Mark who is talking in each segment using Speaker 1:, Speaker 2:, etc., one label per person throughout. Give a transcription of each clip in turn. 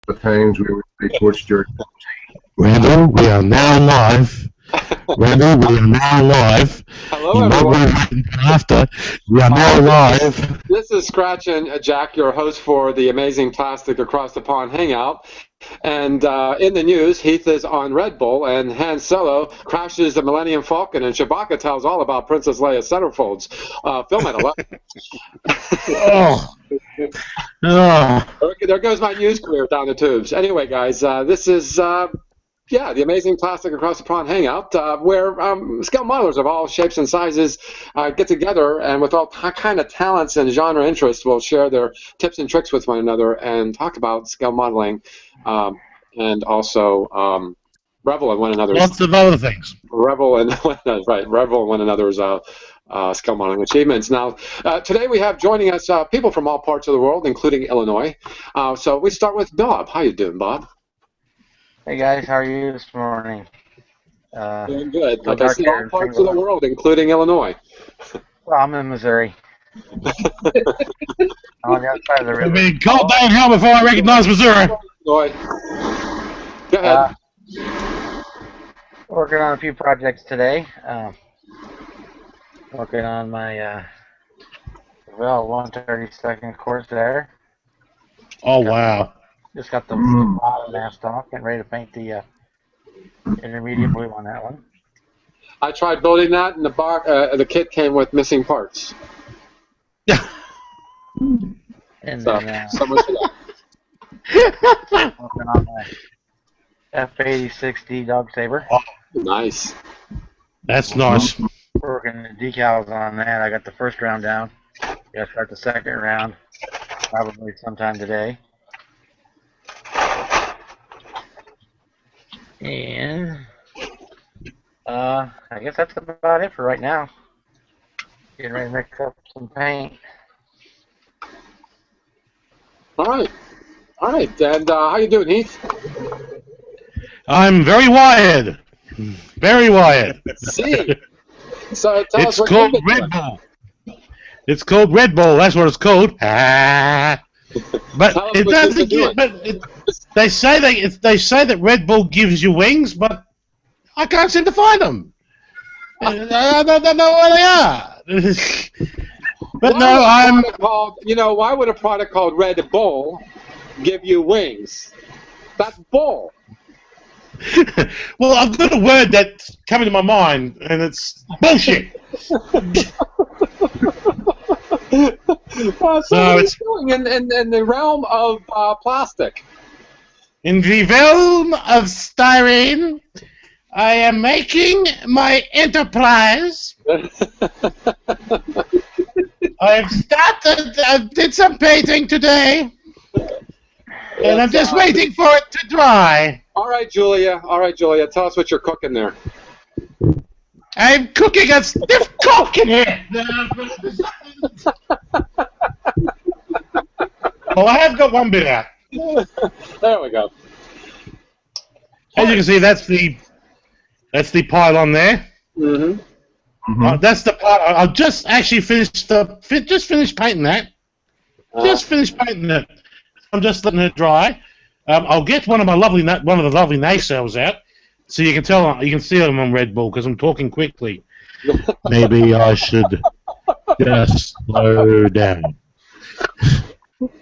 Speaker 1: the times we were torched your.
Speaker 2: Randall, we are now live. Randall, we are now live.
Speaker 3: Hello, everyone.
Speaker 2: After we are now live.
Speaker 3: This is Scratch and Jack, your host for the amazing Plastic Across the Pond Hangout. And in the news, Heath is on Red Bull, and Han Solo crashes the Millennium Falcon, and Chewbacca tells all about Princess Leia's centerfolds. Film at 11. There goes my news career down the tubes. Anyway, guys, this is the amazing Plastic Across the Pond Hangout, where scale modelers of all shapes and sizes get together, and with all kind of talents and genre interests, will share their tips and tricks with one another and talk about scale modeling, and also revel in one another's.
Speaker 2: Lots of other things.
Speaker 3: Revel in one another's scale modeling achievements. Now, today we have joining us people from all parts of the world, including Illinois. So we start with Bob. How you doing, Bob?
Speaker 4: Hey guys, how are you this morning?
Speaker 3: Doing good. Like I said, all parts of the world, including Illinois.
Speaker 4: Well, I'm in Missouri. On the outside of the river.
Speaker 2: I've been cold day in hell before I recognize Missouri.
Speaker 3: Go ahead.
Speaker 4: Working on a few projects today. Working on my 132nd course there.
Speaker 2: Oh, wow.
Speaker 4: Just got the bottom masked off, getting ready to paint the intermediate blue on that one.
Speaker 3: I tried building that, and the kit came with missing parts.
Speaker 4: And
Speaker 3: so,
Speaker 4: then,
Speaker 3: so much for that.
Speaker 4: Working on my F-8060 Dog Saber.
Speaker 3: Oh, nice.
Speaker 2: That's nice.
Speaker 4: Working the decals on that. I got the first round down. Got to start the second round probably sometime today. And I guess that's about it for right now. Getting ready to mix up some paint.
Speaker 3: All right. And how you doing, Heath?
Speaker 2: I'm very wired. Very wired.
Speaker 3: See. So tell us
Speaker 2: It's
Speaker 3: what
Speaker 2: called
Speaker 3: you've been
Speaker 2: Red
Speaker 3: doing.
Speaker 2: Bull. It's called Red Bull. That's what it's called. But it doesn't get. They say that Red Bull gives you wings, but I can't seem to find them. I don't know where they are. But
Speaker 3: why would a product called Red Bull give you wings? That's bull.
Speaker 2: Well, I've got a word that's coming to my mind, and it's bullshit.
Speaker 3: So it's doing in the realm of plastic.
Speaker 2: In the realm of styrene, I am making my enterprise. I did some painting today, and I'm just waiting for it to dry.
Speaker 3: All right, Julia. Tell us what you're cooking there.
Speaker 2: I'm cooking a stiff coke in here. Well, I have got one bit out.
Speaker 3: There we go.
Speaker 2: As you can see, that's the pylon there. That's the part. I've just actually finished painting that. Just finished painting it. I'm just letting it dry. I'll get one of the lovely nacelles out, so you can see them on Red Bull because I'm talking quickly. Maybe I should just slow down.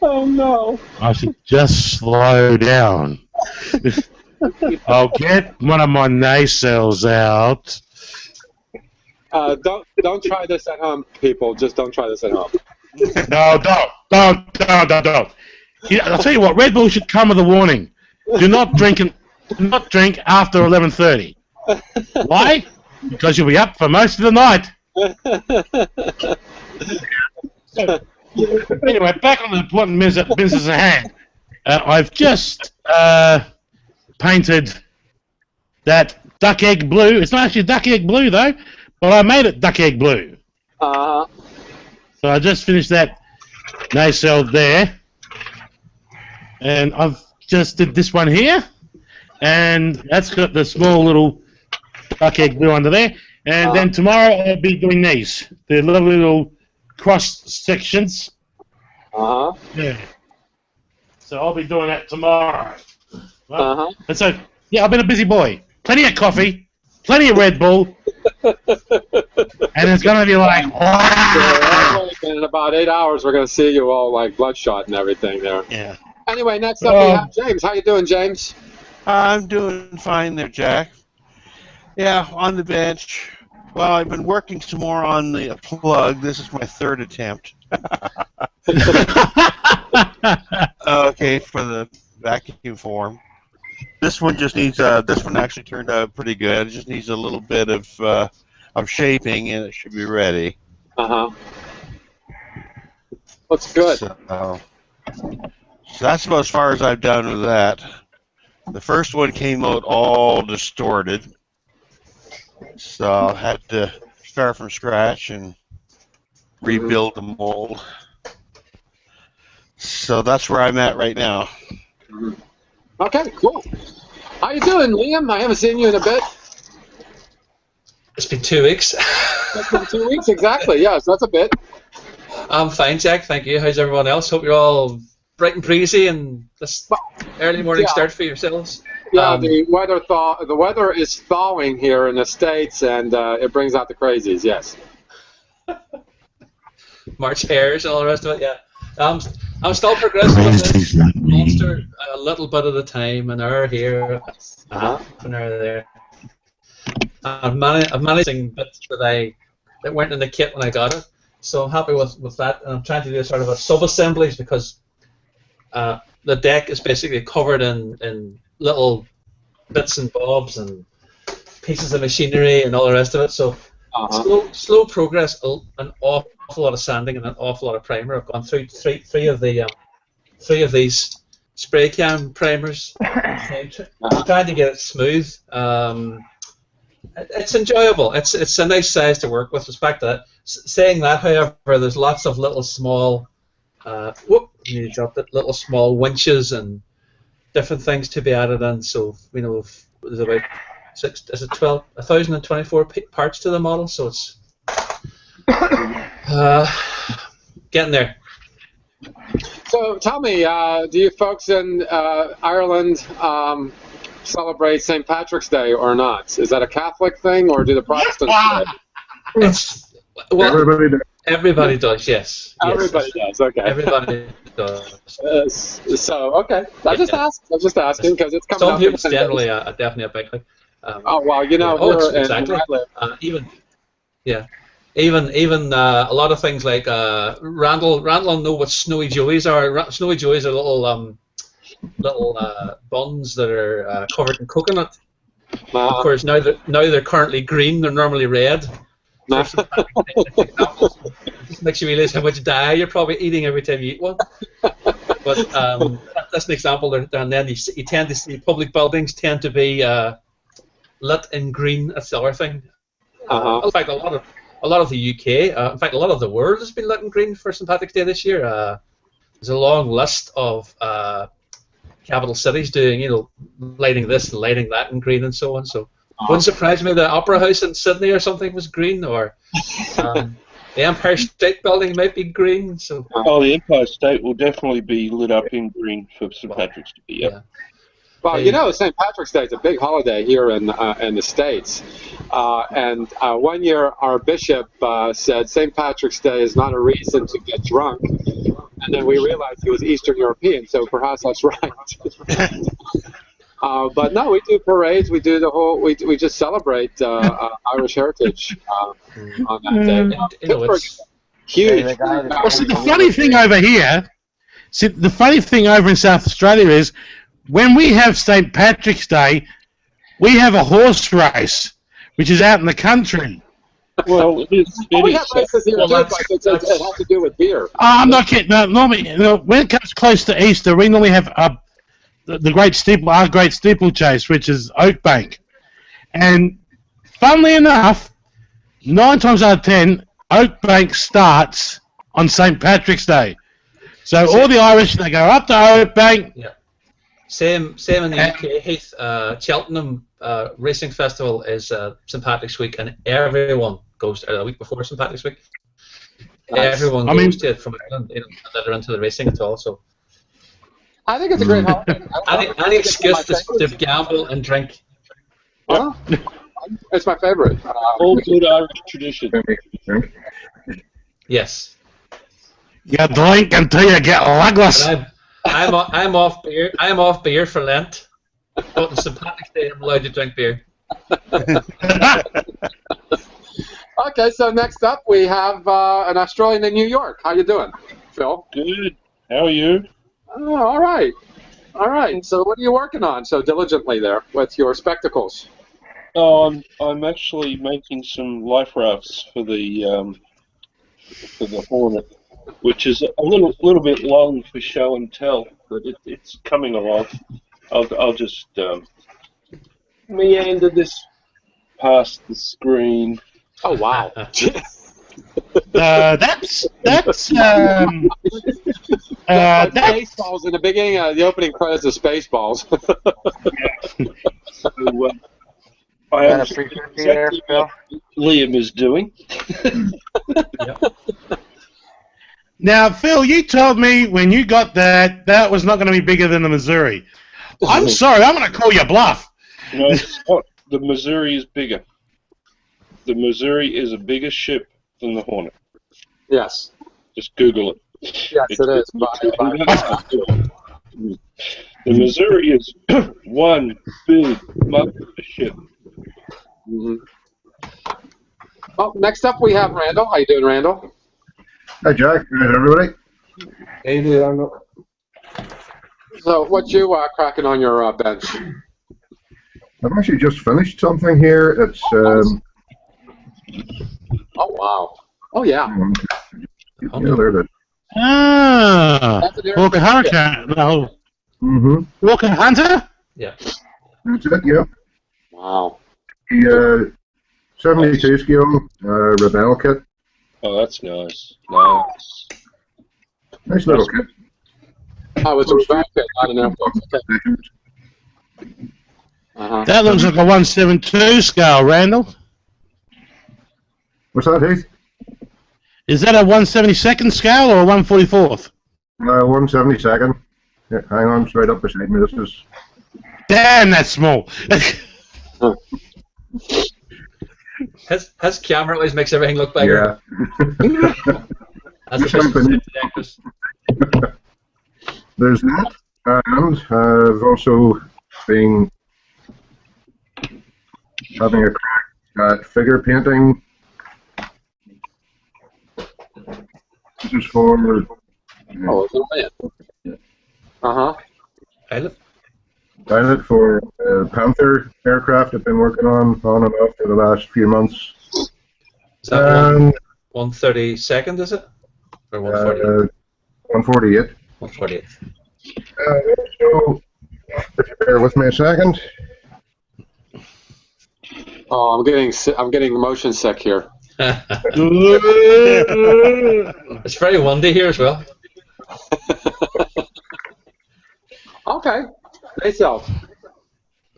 Speaker 3: Oh no!
Speaker 2: I should just slow down. I'll get one of my nacelles out.
Speaker 3: Don't try this at home, people. Just don't try this at home.
Speaker 2: No, don't. I'll tell you what. Red Bull should come with a warning. Do not drink after 11:30. Why? Because you'll be up for most of the night. So, anyway, back on the important business at hand. I've just painted that duck egg blue. It's not actually duck egg blue though, but I made it duck egg blue. So I just finished that nacelle there, and I've just did this one here, and that's got the small little duck egg blue under there. And then tomorrow I'll be doing these, the little cross sections. Yeah. So I'll be doing that tomorrow.
Speaker 3: Uh-huh.
Speaker 2: And so, yeah, I've been a busy boy. Plenty of coffee, plenty of Red Bull, and it's going to be like, wow.
Speaker 3: In about 8 hours, we're going to see you all like bloodshot and everything there.
Speaker 2: Yeah.
Speaker 3: Anyway, next up we have James. How you doing, James?
Speaker 5: I'm doing fine there, Jack. Yeah, on the bench. Well, I've been working some more on the plug. This is my third attempt. Okay, for the vacuum form. This one just needs. This one actually turned out pretty good. It just needs a little bit of shaping, and it should be ready.
Speaker 3: Uh-huh. Looks good.
Speaker 5: So that's about as far as I've done with that. The first one came out all distorted, so I had to start from scratch and rebuild the mold. So that's where I'm at right now.
Speaker 3: Okay, cool. How you doing, Liam? I haven't seen you in a bit.
Speaker 6: It's been 2 weeks.
Speaker 3: It's been 2 weeks, exactly. Yes, that's a bit.
Speaker 6: I'm fine, Jack. Thank you. How's everyone else? Hope you're all bright and breezy and this early morning start for yourselves.
Speaker 3: Yeah, the weather is thawing here in the States, and it brings out the crazies. Yes.
Speaker 6: March hares and all the rest of it. Yeah. I'm still progressing with this monster a little bit at a time, an hour here, an hour there. I'm managing bits that weren't in the kit when I got it, so I'm happy with that. And I'm trying to do sort of a sub-assemblies because the deck is basically covered in little bits and bobs and pieces of machinery and all the rest of it. So slow progress, an awful lot of sanding and an awful lot of primer. I've gone through three of these spray can primers. I'm trying to get it smooth. It's enjoyable. It's a nice size to work with respect to that. Saying that, however, there's lots of little small little small winches and different things to be added in. So there's about 1,024 parts to the model. So it's getting there.
Speaker 3: So tell me, do you folks in Ireland celebrate St. Patrick's Day or not? Is that a Catholic thing, or do the Protestants do it?
Speaker 1: Everybody does.
Speaker 6: Everybody does, yes.
Speaker 3: Everybody does, okay.
Speaker 6: Everybody does.
Speaker 3: So, okay. I just asking because it's coming
Speaker 6: Some
Speaker 3: up.
Speaker 6: people generally definitely a big thing.
Speaker 3: Oh, well, you know,
Speaker 6: exactly. Even a lot of things like Randall will know what Snowy Joeys are. Snowy Joeys are little buns that are covered in coconut. Of course, now they're currently green. They're normally red. Just makes you realize how much dye you're probably eating every time you eat one. But that's an example. And then you tend to see public buildings tend to be lit in green. That's the other thing. In fact, a lot of the UK, in fact, a lot of the world has been lit in green for St. Patrick's Day this year. There's a long list of capital cities doing, lighting this and lighting that in green and so on. So. Wouldn't surprise me the Opera House in Sydney or something was green, or the Empire State Building might be green. So.
Speaker 7: Oh, the Empire State will definitely be lit up in green for St. Patrick's Day. Yeah.
Speaker 3: Well, St. Patrick's Day is a big holiday here in the States, and one year our bishop said St. Patrick's Day is not a reason to get drunk, and then we realized he was Eastern European, so perhaps that's right. But no, we do parades. We do the whole. We just celebrate Irish heritage on that day. Pittsburgh's huge.
Speaker 2: Well, see, the funny thing over here, the funny thing over in South Australia is when we have St. Patrick's Day, we have a horse race, which is out in the country.
Speaker 7: Well,
Speaker 3: we have races here too, but it has to do with beer.
Speaker 2: I'm not kidding. No, normally, when it comes close to Easter, we normally have the great steeple, our great steeplechase, which is Oakbank. And funnily enough, 9 times out of 10, Oakbank starts on St. Patrick's Day. So all the Irish, they go up to Oakbank.
Speaker 6: Yeah. Same in the UK. Heath, Cheltenham Racing Festival is St. Patrick's Week, and everyone goes a week before St. Patrick's Week. Everyone goes to it from Ireland, that are into the racing at all. So.
Speaker 3: I think it's a great holiday.
Speaker 6: Any excuse to gamble and drink.
Speaker 3: Huh? It's my favorite.
Speaker 7: All good Irish tradition.
Speaker 6: Yes.
Speaker 2: You drink until you get legless.
Speaker 6: And I'm off beer. I'm off beer for Lent. But on St. Patrick's Day, I'm allowed to drink beer.
Speaker 3: Okay, so next up we have an Australian in New York. How you doing, Phil?
Speaker 7: Good. How are you?
Speaker 3: Oh, all right. All right. So what are you working on so diligently there with your spectacles?
Speaker 7: Oh, I'm actually making some life rafts for the Hornet, which is a little bit long for show and tell, but it's coming along. I'll just meander this past the screen.
Speaker 3: Oh wow.
Speaker 2: That's
Speaker 3: Spaceballs in the beginning. The opening credits of Spaceballs.
Speaker 7: So, I
Speaker 4: Got a
Speaker 7: understand
Speaker 4: 350 there,
Speaker 7: exactly
Speaker 4: Phil?
Speaker 7: what Liam is doing.
Speaker 2: Now, Phil, you told me when you got that was not going to be bigger than the Missouri. I'm sorry, I'm going to call you bluff.
Speaker 7: No, it's not. The Missouri is bigger. The Missouri is a bigger ship than the Hornet.
Speaker 3: Yes.
Speaker 7: Just Google it.
Speaker 3: Yes, it is.
Speaker 7: The Missouri is one big mother ship.
Speaker 3: Mm-hmm. Well, next up we have Randall. How you doing, Randall?
Speaker 1: Hi, Jack. How's everybody?
Speaker 3: Hey, dude. So, what you cracking on your bench?
Speaker 1: I've actually just finished something here. It's
Speaker 3: Oh wow. Oh yeah.
Speaker 1: yeah, there it is.
Speaker 2: Ah, Walker Hunter. No, Walker Hunter.
Speaker 6: Yeah.
Speaker 1: That's it. Yeah.
Speaker 3: Wow.
Speaker 1: The 72 scale Rebel kit.
Speaker 7: Oh, that's nice. Nice.
Speaker 1: Nice little kit.
Speaker 3: Oh, it's a back pit, not an airport. Okay.
Speaker 2: That looks like a 172 scale, Randall.
Speaker 1: What's that, Heath?
Speaker 2: Is that a 172nd scale or a 144th?
Speaker 1: 172nd. Yeah, hang on, it's right up beside me. This is.
Speaker 2: Damn, that's small.
Speaker 6: His camera always makes everything look bigger.
Speaker 1: Yeah.
Speaker 6: That's the best.
Speaker 1: There's that, and I've also been having a crack at figure painting. This is for.
Speaker 3: Oh, it's a man.
Speaker 1: Pilot for Panther aircraft I've been working on and off for the last few months.
Speaker 6: Is that 132nd, is it? Or 148?
Speaker 1: 148.
Speaker 6: 148.
Speaker 1: So, if you bear with me a second.
Speaker 3: Oh, I'm getting motion sick here.
Speaker 6: It's very windy here as well.
Speaker 3: Okay. Nice self.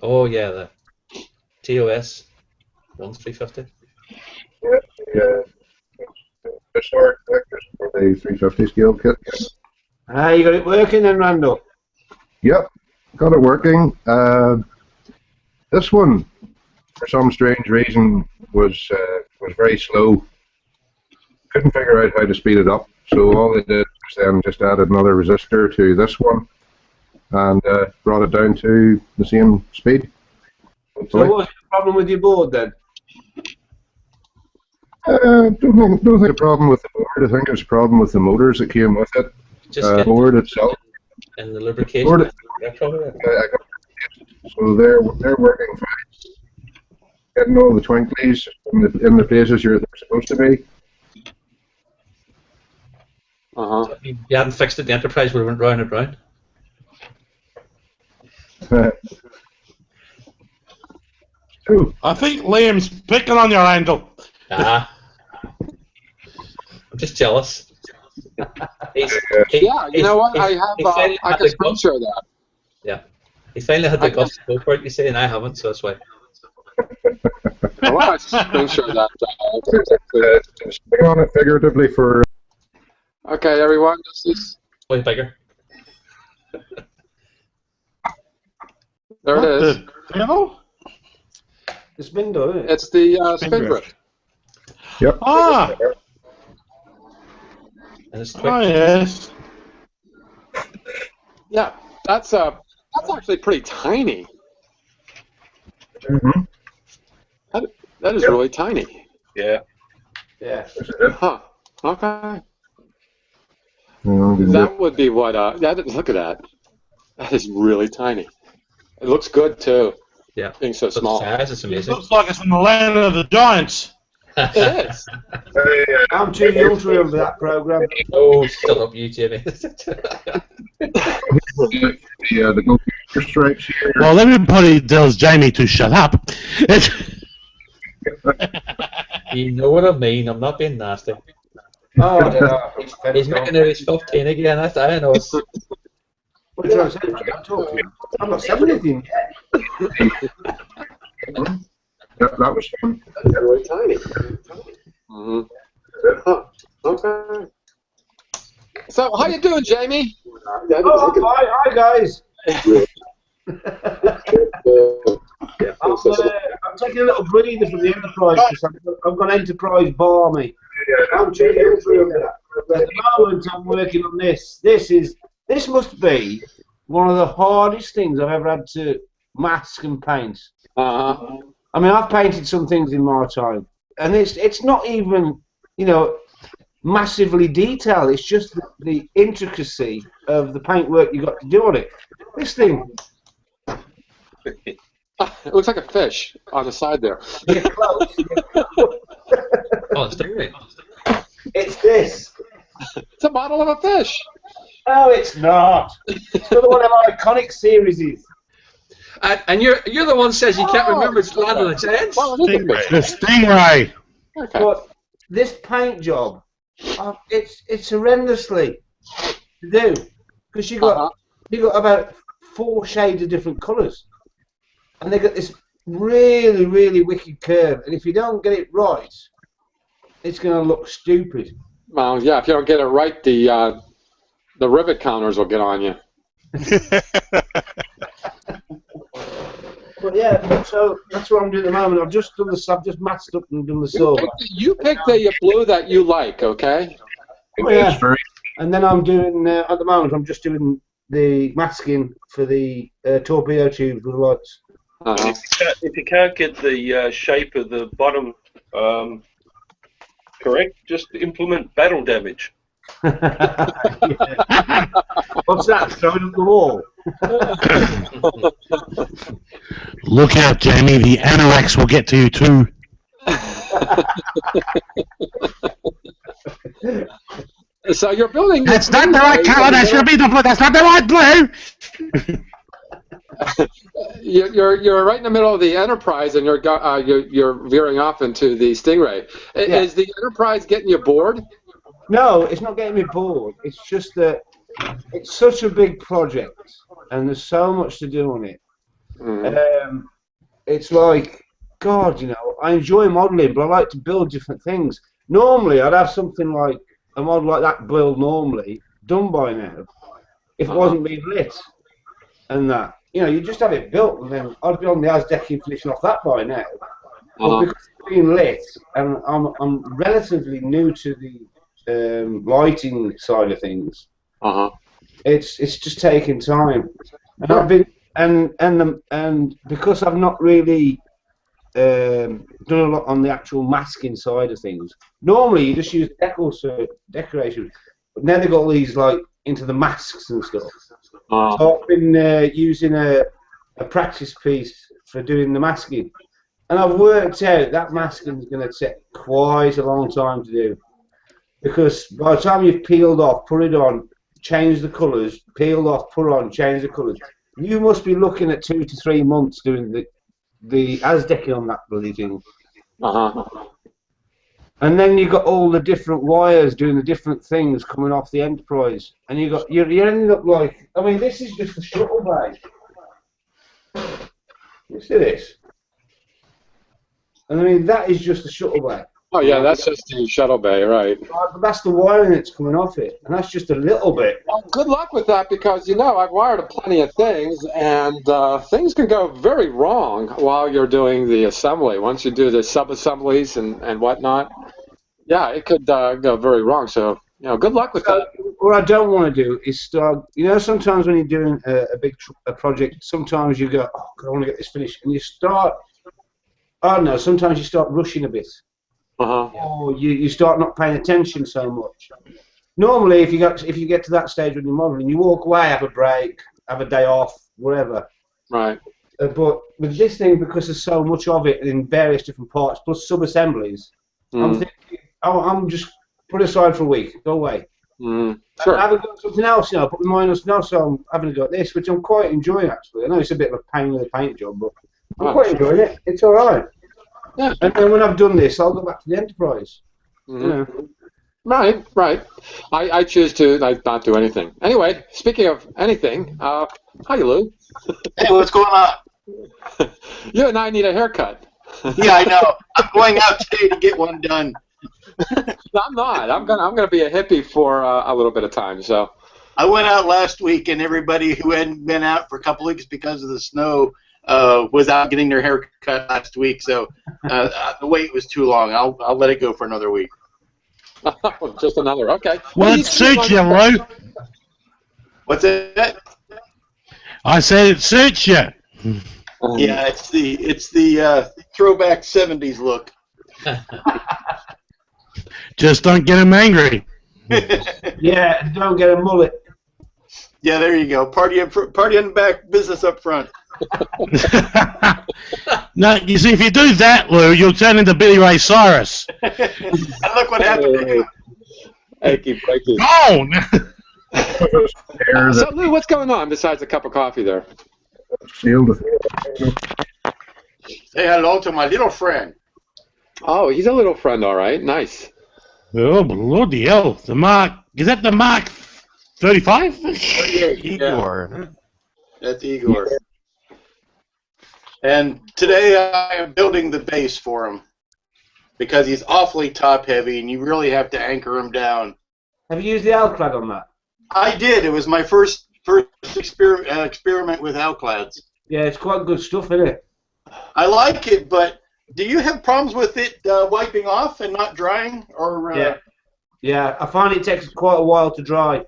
Speaker 6: Oh yeah, the TOS 1350.
Speaker 1: Yeah. Historic vectors for the 350 scale kit.
Speaker 8: You got it working then, Randall?
Speaker 1: Yep, got it working. This one, for some strange reason, was very slow. Couldn't figure out how to speed it up, so all they did was then just added another resistor to this one and brought it down to the same speed.
Speaker 8: So what's the problem with your board then?
Speaker 1: Don't think a problem with the board. I think there's a problem with the motors that came with it.
Speaker 6: Just
Speaker 1: Board itself.
Speaker 6: and the lubrication.
Speaker 1: Board,
Speaker 6: Yeah,
Speaker 1: so they're working fine. Getting all the twinklies in the places they're supposed to be.
Speaker 6: So if you hadn't fixed it, the Enterprise would have went round and round.
Speaker 2: I think Liam's picking on your handle.
Speaker 6: I'm just jealous.
Speaker 3: Yeah, you know what? I can screenshot that.
Speaker 6: Yeah. He finally had the guts to go for it, you say, and I haven't, so that's why.
Speaker 3: I want to screenshot that.
Speaker 1: Speaking on it figuratively for.
Speaker 3: Okay, everyone, this is.
Speaker 6: Way bigger.
Speaker 3: There it is.
Speaker 2: The panel?
Speaker 8: The spindle, isn't it?
Speaker 3: It's the spindrift.
Speaker 1: Yep.
Speaker 2: Ah,
Speaker 6: And it's quick.
Speaker 2: oh yes.
Speaker 3: Yeah, that's actually pretty tiny.
Speaker 1: Mm-hmm.
Speaker 3: That is really tiny.
Speaker 7: Yeah.
Speaker 8: Yeah.
Speaker 3: Huh. Okay.
Speaker 1: Yeah,
Speaker 3: That would be what. Look at that. That is really tiny. It looks good too.
Speaker 6: Yeah.
Speaker 3: Being so
Speaker 6: But the
Speaker 3: small.
Speaker 6: size is
Speaker 2: It
Speaker 6: amazing.
Speaker 2: looks like it's from the land of the giants.
Speaker 3: It is.
Speaker 8: I'm too young to remember that program.
Speaker 6: Oh, still up you, Jimmy.
Speaker 1: the goalkeeper stripes here.
Speaker 2: Well, everybody tells Jamie to shut up.
Speaker 6: You know what I mean. I'm not being nasty.
Speaker 8: Oh, I don't know.
Speaker 6: He's making it his 15 again. I know.
Speaker 8: What are you trying to say? I can't talk to you. I'm not saying anything.
Speaker 1: That was fun.
Speaker 3: That's really tiny. Mm-hmm. Huh. Okay. So, how you doing, Jamie?
Speaker 8: Oh, hi guys. I'm taking a little breather from the Enterprise because I've got Enterprise balmy. I'm too young to remember that. At the moment, I'm working on this. This must be one of the hardest things I've ever had to mask and paint.
Speaker 3: Uh-huh.
Speaker 8: I mean, I've painted some things in my time, and it's not even, massively detailed. It's just the intricacy of the paintwork you got to do on it. This thing,
Speaker 3: It looks like a fish on the side there.
Speaker 8: you're close.
Speaker 6: Oh, it's great.
Speaker 8: It's this.
Speaker 3: It's a model of a fish.
Speaker 8: Oh, it's not. It's another one of my iconic series.
Speaker 6: And you're the one who says you can't remember it's Land of the Giants?
Speaker 3: Well, it is a fish.
Speaker 2: The stingray.
Speaker 3: Okay.
Speaker 8: But this paint job, it's horrendously to do because you got about 4 shades of different colours, and they got this really, really wicked curve. And if you don't get it right, it's going to look stupid.
Speaker 3: Well, yeah, if you don't get it right, the rivet counters will get on you.
Speaker 8: But yeah, so that's what I'm doing at the moment. I've just masked up and done the silver.
Speaker 3: You pick the blue that you like, okay?
Speaker 8: Oh, yeah. And then I'm doing at the moment. I'm just doing the masking for the torpedo tubes with lights.
Speaker 3: Uh-huh.
Speaker 7: If you can't get the shape of the bottom correct, just implement battle damage.
Speaker 8: Yeah. What's that? Throwing up the wall?
Speaker 2: Look out, Jamie. The anoraks will get to you too.
Speaker 3: So you're building.
Speaker 2: That's not the right color. That should be the blue. That's not the right blue.
Speaker 3: You're right in the middle of the Enterprise, and you're veering off into the Stingray.
Speaker 8: Yeah.
Speaker 3: Is the Enterprise getting you bored?
Speaker 8: No, it's not getting me bored. It's just that it's such a big project, and there's so much to do on it.
Speaker 3: Mm.
Speaker 8: It's like, God, I enjoy modelling, but I like to build different things. Normally, I'd have something like a model like that build normally done by now, if it wasn't being lit, and that. You just have it built, and then I'd be on the Aztecian finishing off that by now. But because it's being lit, and I'm relatively new to the lighting side of things. It's just taking time, and I've been and because I've not really done a lot on the actual masking side of things. Normally you just use decoration, but now they've got all these like into the masks and stuff. So I've been using a practice piece for doing the masking, and I've worked out that masking is going to take quite a long time to do. Because by the time you've peeled off, put it on, change the colours, peeled off, put on, change the colours, you must be looking at 2 to 3 months doing the Aztec on that bloody thing. And then you've got all the different wires doing the different things coming off the Enterprise, and you end up like, I mean, this is just a shuttle bay. You see this? And I mean, that is just a shuttle bay.
Speaker 3: Oh yeah, that's just the shuttle bay, right?
Speaker 8: But that's the wiring that's coming off it, and that's just a little bit.
Speaker 3: Well, good luck with that because I've wired plenty of things, and things can go very wrong while you're doing the assembly. Once you do the sub-assemblies and whatnot, yeah, it could go very wrong. So good luck with that.
Speaker 8: What I don't want to do is start. Sometimes when you're doing a big project, sometimes you go, "Oh, God, I want to get this finished," and you start. I don't know. Sometimes you start rushing a bit. Or you start not paying attention so much. Normally, if you get to that stage when you're modelling, you walk away, have a break, have a day off, whatever.
Speaker 3: Right.
Speaker 8: But with this thing, because there's so much of it in various different parts, plus sub-assemblies, I'm thinking, I'm just put aside for a week, go away.
Speaker 3: Sure.
Speaker 8: I haven't got something else, put my mind on something else, so I'm having got this, which I'm quite enjoying, actually. I know it's a bit of a pain with a paint job, but I'm quite enjoying it. It's all right.
Speaker 3: Yeah.
Speaker 8: And then when I've done this, I'll go back to the Enterprise.
Speaker 3: Right. I choose to not do anything. Anyway, speaking of anything, hi Lou.
Speaker 9: Hey, what's going on?
Speaker 3: You and I need a haircut.
Speaker 9: Yeah, I know. I'm going out today to get one done.
Speaker 3: No, I'm not. I'm gonna be a hippie for a little bit of time. So
Speaker 9: I went out last week, and everybody who hadn't been out for a couple weeks because of the snow was out getting their hair cut last week. So the wait was too long. I'll let it go for another week.
Speaker 3: Just another. Okay.
Speaker 2: Well, it suits you, Lou.
Speaker 9: What's that?
Speaker 2: I said it suits you.
Speaker 9: Yeah, it's the throwback '70s look.
Speaker 2: Just don't get him angry.
Speaker 8: Yeah, don't get a mullet.
Speaker 9: Yeah, there you go. Party in the back, business up front.
Speaker 2: No, you see, if you do that, Lou, you'll turn into Billy Ray Cyrus.
Speaker 9: And look what happened to him.
Speaker 3: Achy breaky.
Speaker 2: Gone!
Speaker 3: So Lou, what's going on besides a cup of coffee there?
Speaker 1: Sealed.
Speaker 9: Say hello to my little friend.
Speaker 3: Oh, he's a little friend, all right. Nice.
Speaker 2: Oh, bloody hell. The Mark... Is that the Mark 35?
Speaker 5: Igor.
Speaker 9: That's Igor. And today I am building the base for him because he's awfully top heavy and you really have to anchor him down.
Speaker 8: Have you used the Alclad on that?
Speaker 9: I did. It was my first experiment with Alclads.
Speaker 8: Yeah, it's quite good stuff, isn't it?
Speaker 9: I like it, but do you have problems with it wiping off and not drying? Or
Speaker 8: Yeah, I find it takes quite a while to dry.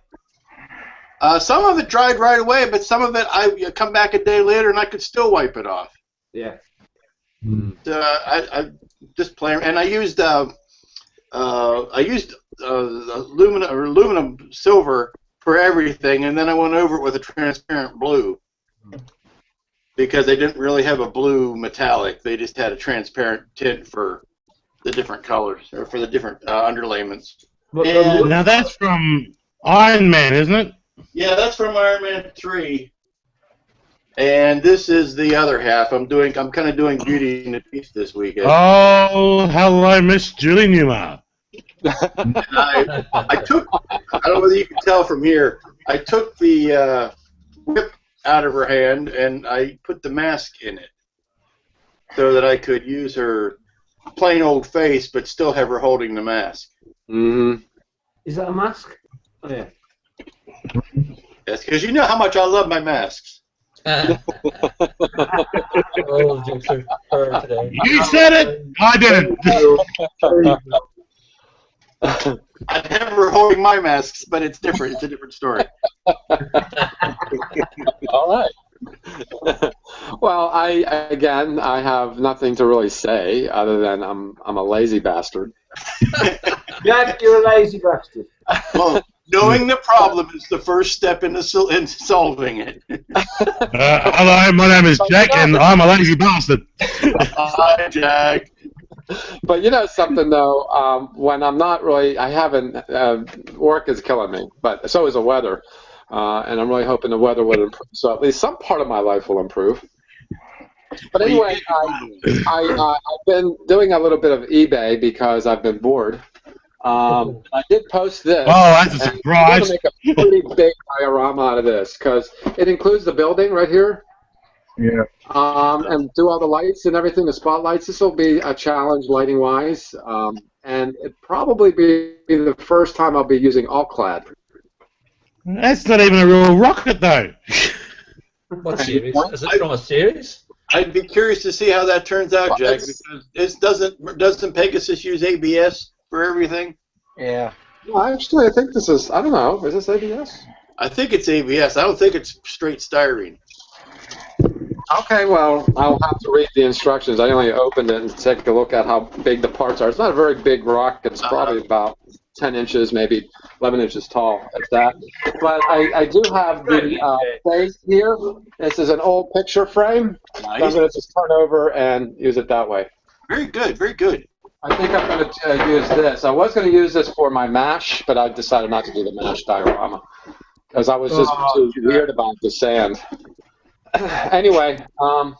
Speaker 9: some of it dried right away, but some of it I come back a day later and I could still wipe it off.
Speaker 8: Yeah.
Speaker 9: I just play, and I used aluminum silver for everything, and then I went over it with a transparent blue because they didn't really have a blue metallic. They just had a transparent tint for the different colors or for the different underlayments.
Speaker 2: Now that's from Iron Man, isn't it?
Speaker 9: Yeah, that's from Iron Man 3. And this is the other half. I'm kind of doing Beauty and the Beast this weekend.
Speaker 2: Oh, hello, Miss Julie Newmar.
Speaker 9: I took, I don't know whether you can tell from here, I took the whip out of her hand and I put the mask in it so that I could use her plain old face but still have her holding the mask.
Speaker 3: Mm-hmm.
Speaker 8: Is that a mask? Oh, yeah.
Speaker 9: Yes, because you know how much I love my masks.
Speaker 6: All jokes are today.
Speaker 2: You said it. I didn't.
Speaker 9: I never holding my masks, but it's different. It's a different story.
Speaker 3: All right. Well, I have nothing to really say other than I'm a lazy bastard.
Speaker 8: Yeah, you're a lazy bastard.
Speaker 9: Well, knowing the problem is the first step in solving it.
Speaker 2: Hello, my name is Jack, and I'm a lazy bastard.
Speaker 9: Hi, Jack.
Speaker 3: But you know something though, when I'm not really, I haven't. Work is killing me, but so is the weather, and I'm really hoping the weather will improve. So at least some part of my life will improve. But anyway, I've been doing a little bit of eBay because I've been bored. I did post this.
Speaker 2: Oh, that's a surprise.
Speaker 3: I'm going to make a pretty big diorama out of this because it includes the building right here.
Speaker 1: Yeah.
Speaker 3: And do all the lights and everything, the spotlights. This will be a challenge lighting-wise, and it probably be the first time I'll be using all-clad.
Speaker 2: That's not even a real rocket, though.
Speaker 6: What series? Is it from a series?
Speaker 9: I'd be curious to see how that turns out, Jack, because it doesn't Pegasus use ABS for everything?
Speaker 4: Yeah.
Speaker 3: No, actually, I think this is, I don't know, is this ABS?
Speaker 9: I think it's ABS. I don't think it's straight styrene.
Speaker 3: Okay, well, I'll have to read the instructions. I only opened it and take a look at how big the parts are. It's not a very big rocket. It's probably about 10 inches, maybe 11 inches tall, if that. But I do have the base here. This is an old picture frame.
Speaker 9: Nice.
Speaker 3: So I'm going to just turn over and use it that way.
Speaker 9: Very good, very good.
Speaker 3: I think I'm going to use this. I was going to use this for my MASH, but I decided not to do the MASH diorama because I was just too weird about the sand. Anyway, I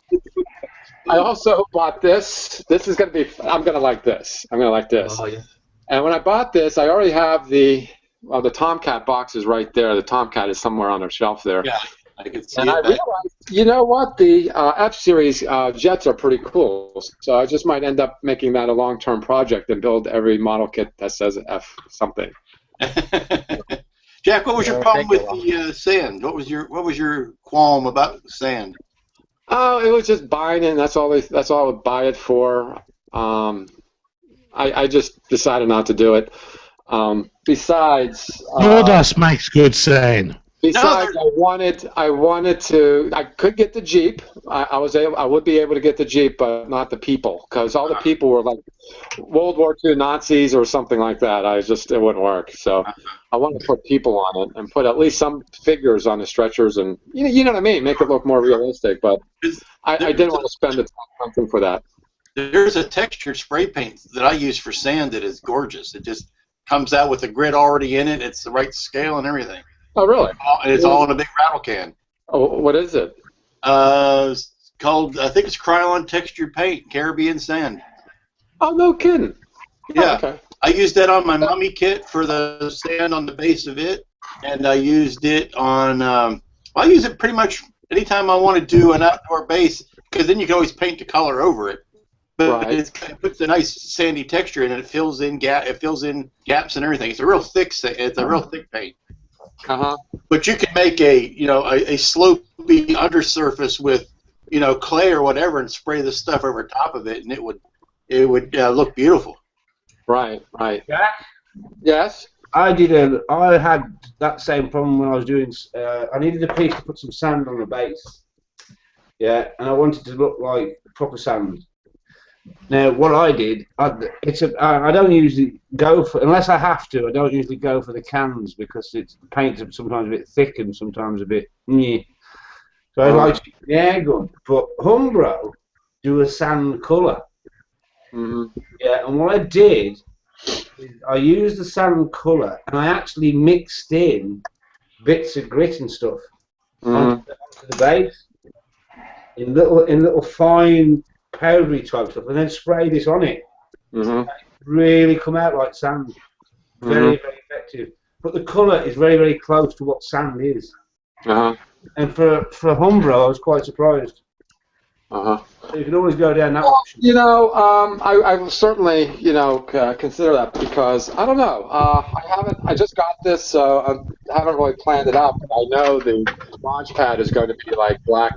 Speaker 3: also bought this. This is going to be, I'm going to like this. I'm going to like this.
Speaker 6: Oh, yeah.
Speaker 3: And when I bought this, I already have the Tomcat box is right there. The Tomcat is somewhere on the shelf there.
Speaker 9: Yeah, I can see
Speaker 3: And
Speaker 9: it.
Speaker 3: I realized, you know what, the F-Series jets are pretty cool. So I just might end up making that a long-term project and build every model kit that says F something.
Speaker 9: Jack, what was your problem with the sand? What was your qualm about sand?
Speaker 3: Oh, it was just buying it. That's all I would buy it for. I just decided not to do it. Besides,
Speaker 2: Sawdust makes good sand.
Speaker 3: Besides, I wanted to. I could get the Jeep. I would be able to get the Jeep, but not the people, because all the people were like World War II Nazis or something like that. It wouldn't work. So I wanted to put people on it and put at least some figures on the stretchers, and you know what I mean, make it look more realistic. But I didn't want to spend the time for that.
Speaker 9: There's a textured spray paint that I use for sand that is gorgeous. It just comes out with a grid already in it. It's the right scale and everything.
Speaker 3: Oh, really?
Speaker 9: And it's all in a big rattle can.
Speaker 3: Oh, what is it?
Speaker 9: It's called, I think it's Krylon Textured Paint, Caribbean Sand.
Speaker 3: Oh, no kidding.
Speaker 9: Yeah.
Speaker 3: Oh, okay.
Speaker 9: I used that on my mummy kit for the sand on the base of it, and I used it on, I use it pretty much anytime I want to do an outdoor base, because then you can always paint the color over it. But it puts a nice sandy texture in it. It fills in gaps and everything. It's a real thick paint. But you can make a slopey undersurface with clay or whatever and spray the stuff over top of it, and it would look beautiful.
Speaker 3: Right.
Speaker 8: Jack?
Speaker 3: Yes.
Speaker 8: I had that same problem when I was doing. I needed a piece to put some sand on the base. Yeah, and I wanted to look like proper sand. Now, what I did, I don't usually go for, unless I have to, I don't usually go for the cans because the paint's sometimes a bit thick and sometimes a bit meh. So I like the air gun. But Umbro do a sand colour.
Speaker 3: Mm-hmm.
Speaker 8: Yeah, and what I did is I used the sand colour and I actually mixed in bits of grit and stuff onto the base in little fine powdery type stuff, and then spray this on it.
Speaker 3: Mm-hmm.
Speaker 8: Really come out like sand. Very, very effective. But the colour is very, very close to what sand is. And for Umbro, I was quite surprised. So you can always go down that option.
Speaker 3: I will certainly, consider that because I don't know. I just got this, so I haven't really planned it out. But I know the launch pad is going to be like black.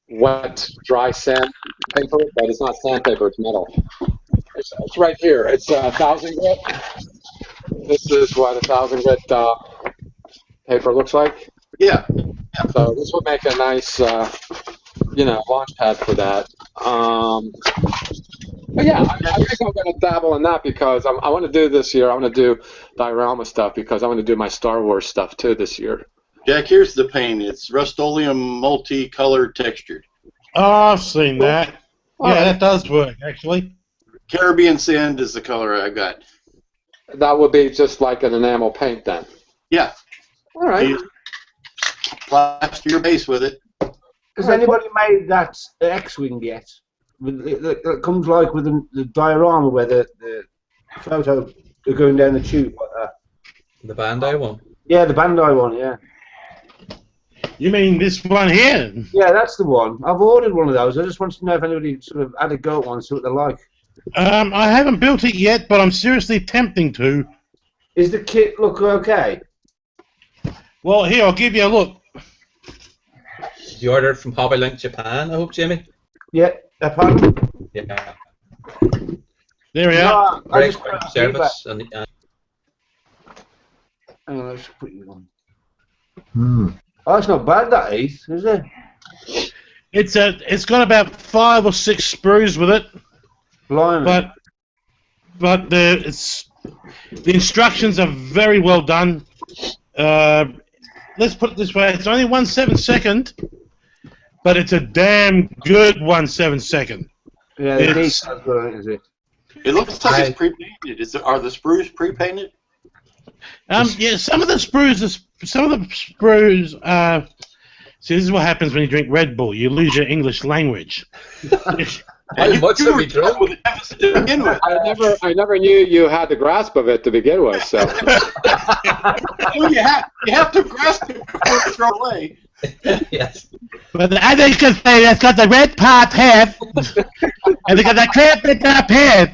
Speaker 3: Wet, dry sand paper, but it's not sandpaper, it's metal. It's right here. It's 1,000 grit. This is what 1,000 grit paper looks like.
Speaker 9: Yeah.
Speaker 3: So this would make a nice, launch pad for that. But yeah, I think I'm going to dabble in that because I want to do this year. I want to do diorama stuff because I want to do my Star Wars stuff too this year.
Speaker 9: Jack, here's the paint. It's Rust-Oleum multicolored textured.
Speaker 2: Oh, I've seen that. Yeah, that does work, actually.
Speaker 9: Caribbean sand is the color I got.
Speaker 3: That would be just like an enamel paint then?
Speaker 9: Yeah.
Speaker 3: All right.
Speaker 9: You plaster your base with it.
Speaker 8: Has anybody made that X-Wing yet? It comes like with the diorama where the photo are going down the tube like that.
Speaker 6: The Bandai one?
Speaker 8: Yeah, the Bandai one, yeah.
Speaker 2: You mean this one here?
Speaker 8: Yeah, that's the one. I've ordered one of those. I just wanted to know if anybody sort of had a go at one, see what they're like.
Speaker 2: I haven't built it yet, but I'm seriously tempting to.
Speaker 8: Is the kit look okay?
Speaker 2: Well, here, I'll give you a look.
Speaker 6: You ordered from Hobbylink Japan, I hope, Jamie?
Speaker 8: Yeah, pardon?
Speaker 6: Yeah.
Speaker 2: There we are.
Speaker 8: I
Speaker 6: Very
Speaker 8: just
Speaker 6: quick
Speaker 8: put
Speaker 6: service. And,
Speaker 8: hang on, let's put you on. Oh, it's not bad, that Heath, is it?
Speaker 2: It's got about 5 or 6 sprues with it.
Speaker 8: Blimey.
Speaker 2: But the instructions are very well done. Let's put it this way: it's only 1/7 second, but it's a damn good 1/7 second.
Speaker 8: Yeah, the detail's good, is it?
Speaker 9: It looks like it's pre-painted. Are the sprues pre-painted?
Speaker 2: Yeah, some of the sprues. See, this is what happens when you drink Red Bull. You lose your English language.
Speaker 6: How much have we drunk?
Speaker 3: I never knew you had the grasp of it to begin with. So
Speaker 9: Well, you have to grasp it before you throw away.
Speaker 6: Yes.
Speaker 2: But I think you could say it's got the red part half, and they got the crab top half.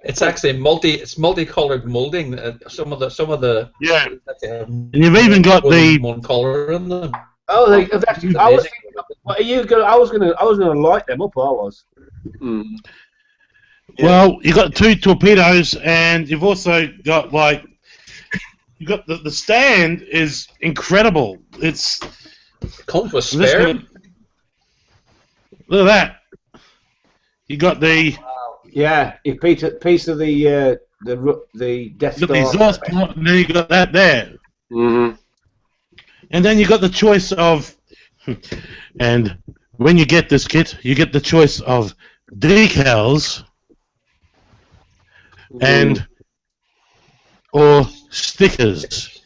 Speaker 6: It's actually multicolored molding. Some of the
Speaker 2: Yeah. And you've even got the
Speaker 6: one color in them.
Speaker 8: Oh, I was thinking, what are you gonna? I was gonna light them up. I was.
Speaker 2: Well, you got 2 torpedoes, and you've also got you got the stand is incredible. It
Speaker 6: comes with spare.
Speaker 2: Look at that. You got the
Speaker 8: Yeah, a piece of the Death
Speaker 2: you got the
Speaker 8: Star.
Speaker 2: exhaust port, and then you got that there.
Speaker 3: Mm-hmm.
Speaker 2: And then you got the choice of, and when you get this kit, you get the choice of decals and or stickers.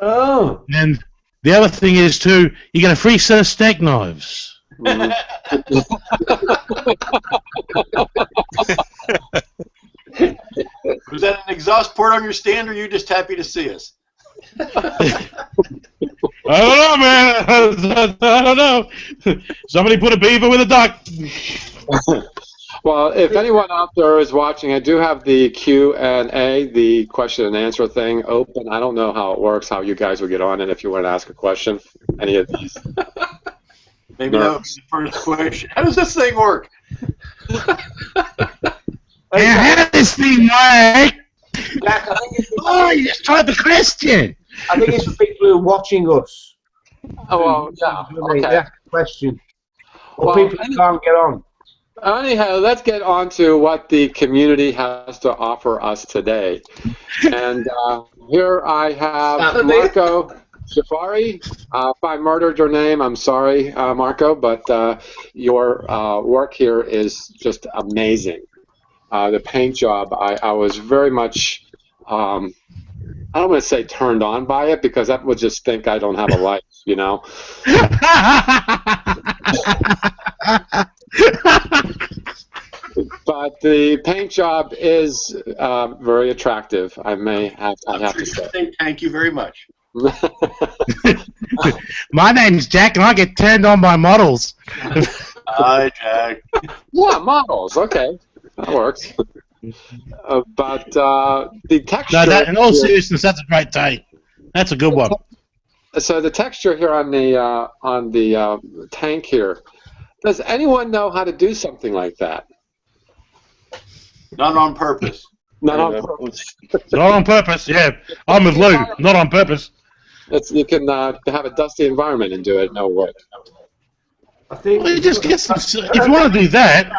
Speaker 8: Oh.
Speaker 2: And the other thing is too, you get a free set of steak knives.
Speaker 9: Was that an exhaust port on your stand, or are you just happy to see us?
Speaker 2: I don't know, man. I don't know. Somebody put a beaver with a duck.
Speaker 3: Well, if anyone out there is watching, I do have the Q&A, the question and answer thing open. I don't know how it works, how you guys will get on it if you want to ask a question. Any of these.
Speaker 9: Maybe that was the first question. How does this thing work?
Speaker 2: How does this thing work?
Speaker 8: Jack, I think it's
Speaker 2: Oh, you just tried the question.
Speaker 8: I think it's for people who are watching us.
Speaker 3: Oh, well, yeah. Okay.
Speaker 8: That's the question. Or
Speaker 3: Well,
Speaker 8: people who can't get on.
Speaker 3: Anyhow, let's get on to what the community has to offer us today. And here I have Marco Jafari. If I murdered your name, I'm sorry, Marco, but your work here is just amazing. The paint job, I was very much, I don't want to say turned on by it, because that would just think I don't have a life, you know. But the paint job is very attractive. I have to say.
Speaker 9: Thank you very much.
Speaker 2: My name's Jack, and I get turned on by models.
Speaker 9: Hi, Jack.
Speaker 3: Yeah, models. Okay, that works. But the texture.
Speaker 2: No, in all seriousness, that's a great tape. That's a good one.
Speaker 3: So the texture here on the tank here. Does anyone know how to do something like that?
Speaker 9: Not on purpose.
Speaker 3: Not on purpose.
Speaker 2: Not on purpose, yeah. I'm with Lou. Not on purpose.
Speaker 3: You can have a dusty environment and do it. No way.
Speaker 8: I think.
Speaker 2: Well, you just get some. If you want to do that,